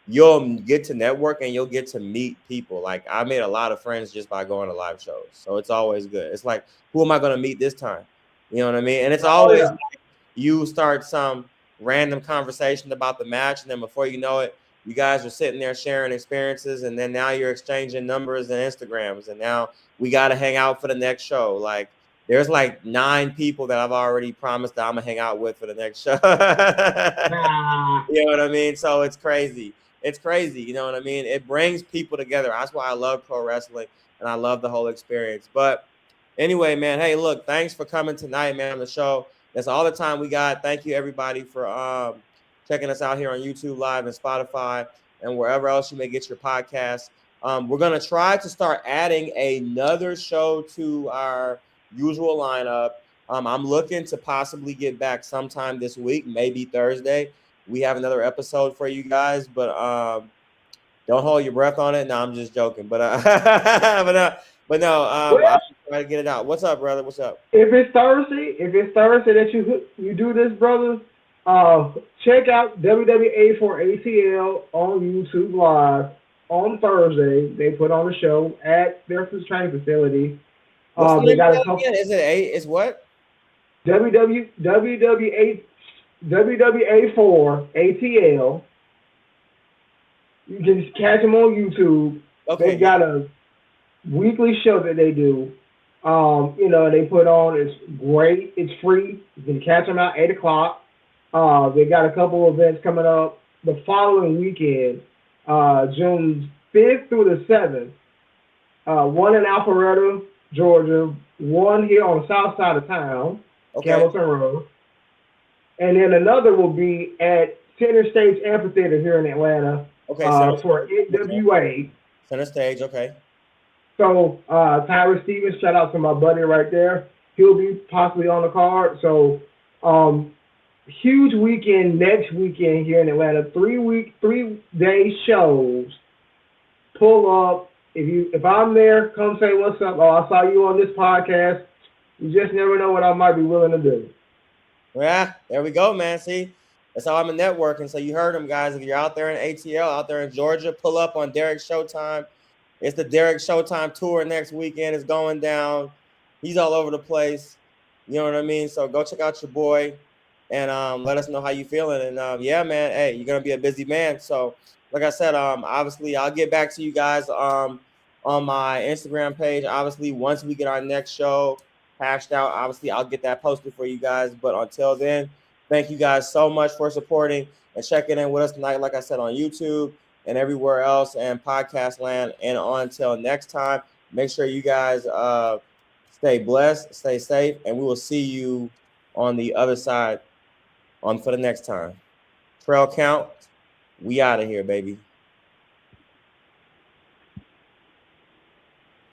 you'll get to network and you'll get to meet people. Like I made a lot of friends just by going to live shows, so it's always good. It's like, who am I going to meet this time? You know what I mean? And it's Oh always yeah. like you start some random conversation about the match, and then before you know it, you guys are sitting there sharing experiences, and then now you're exchanging numbers and Instagrams, and now we got to hang out for the next show. Like there's like 9 people that I've already promised that I'm gonna hang out with for the next show. Nah. You know what I mean? So it's crazy. It's crazy. You know what I mean? It brings people together. That's why I love pro wrestling and I love the whole experience. But anyway, man, hey, look, thanks for coming tonight, man, on the show. That's all the time we got. Thank you, everybody, for checking us out here on YouTube Live and Spotify and wherever else you may get your podcasts. We're going to try to start adding another show to our usual lineup. I'm looking to possibly get back sometime this week, maybe Thursday. We have another episode for you guys, but don't hold your breath on it. No, I'm just joking. But but no, Well, I'll try to get it out. What's up, brother? What's up? if it's Thursday that you do this, brother, check out WWE for ATL on YouTube Live on Thursday. They put on a show at their training facility. What's the They name got of a that couple again? Is it a? Is what? WWA 4 ATL. You can just catch them on YouTube. Okay. They've got a weekly show that they do. They put on. It's great. It's free. You can catch them at 8:00. They got a couple events coming up the following weekend, June 5th through the 7th. One in Alpharetta, Georgia. One here on the south side of town, Okay. Hamilton Road. And then another will be at Center Stage Amphitheater here in Atlanta. Okay. For NWA. Center Stage. Okay. So Tyra Stevens, shout out to my buddy right there. He'll be possibly on the card. So huge weekend next weekend here in Atlanta. 3-day shows. Pull up. If I'm there, come say what's up. Oh, I saw you on this podcast. You just never know what I might be willing to do. Yeah, there we go, man. See, that's how I'm a networking. So you heard them, guys. If you're out there in ATL, out there in Georgia, pull up on Derek Showtime. It's the Derek Showtime tour next weekend. It's going down. He's all over the place. You know what I mean? So go check out your boy and let us know how you feeling. And yeah, man, hey, you're gonna be a busy man. So like I said, obviously I'll get back to you guys on my Instagram page. Obviously, once we get our next show hashed out, obviously I'll get that posted for you guys. But until then, thank you guys so much for supporting and checking in with us tonight. Like I said, on YouTube and everywhere else and podcast land. And until next time, make sure you guys stay blessed, stay safe, and we will see you on the other side for the next time. Trell Count, we out of here, baby.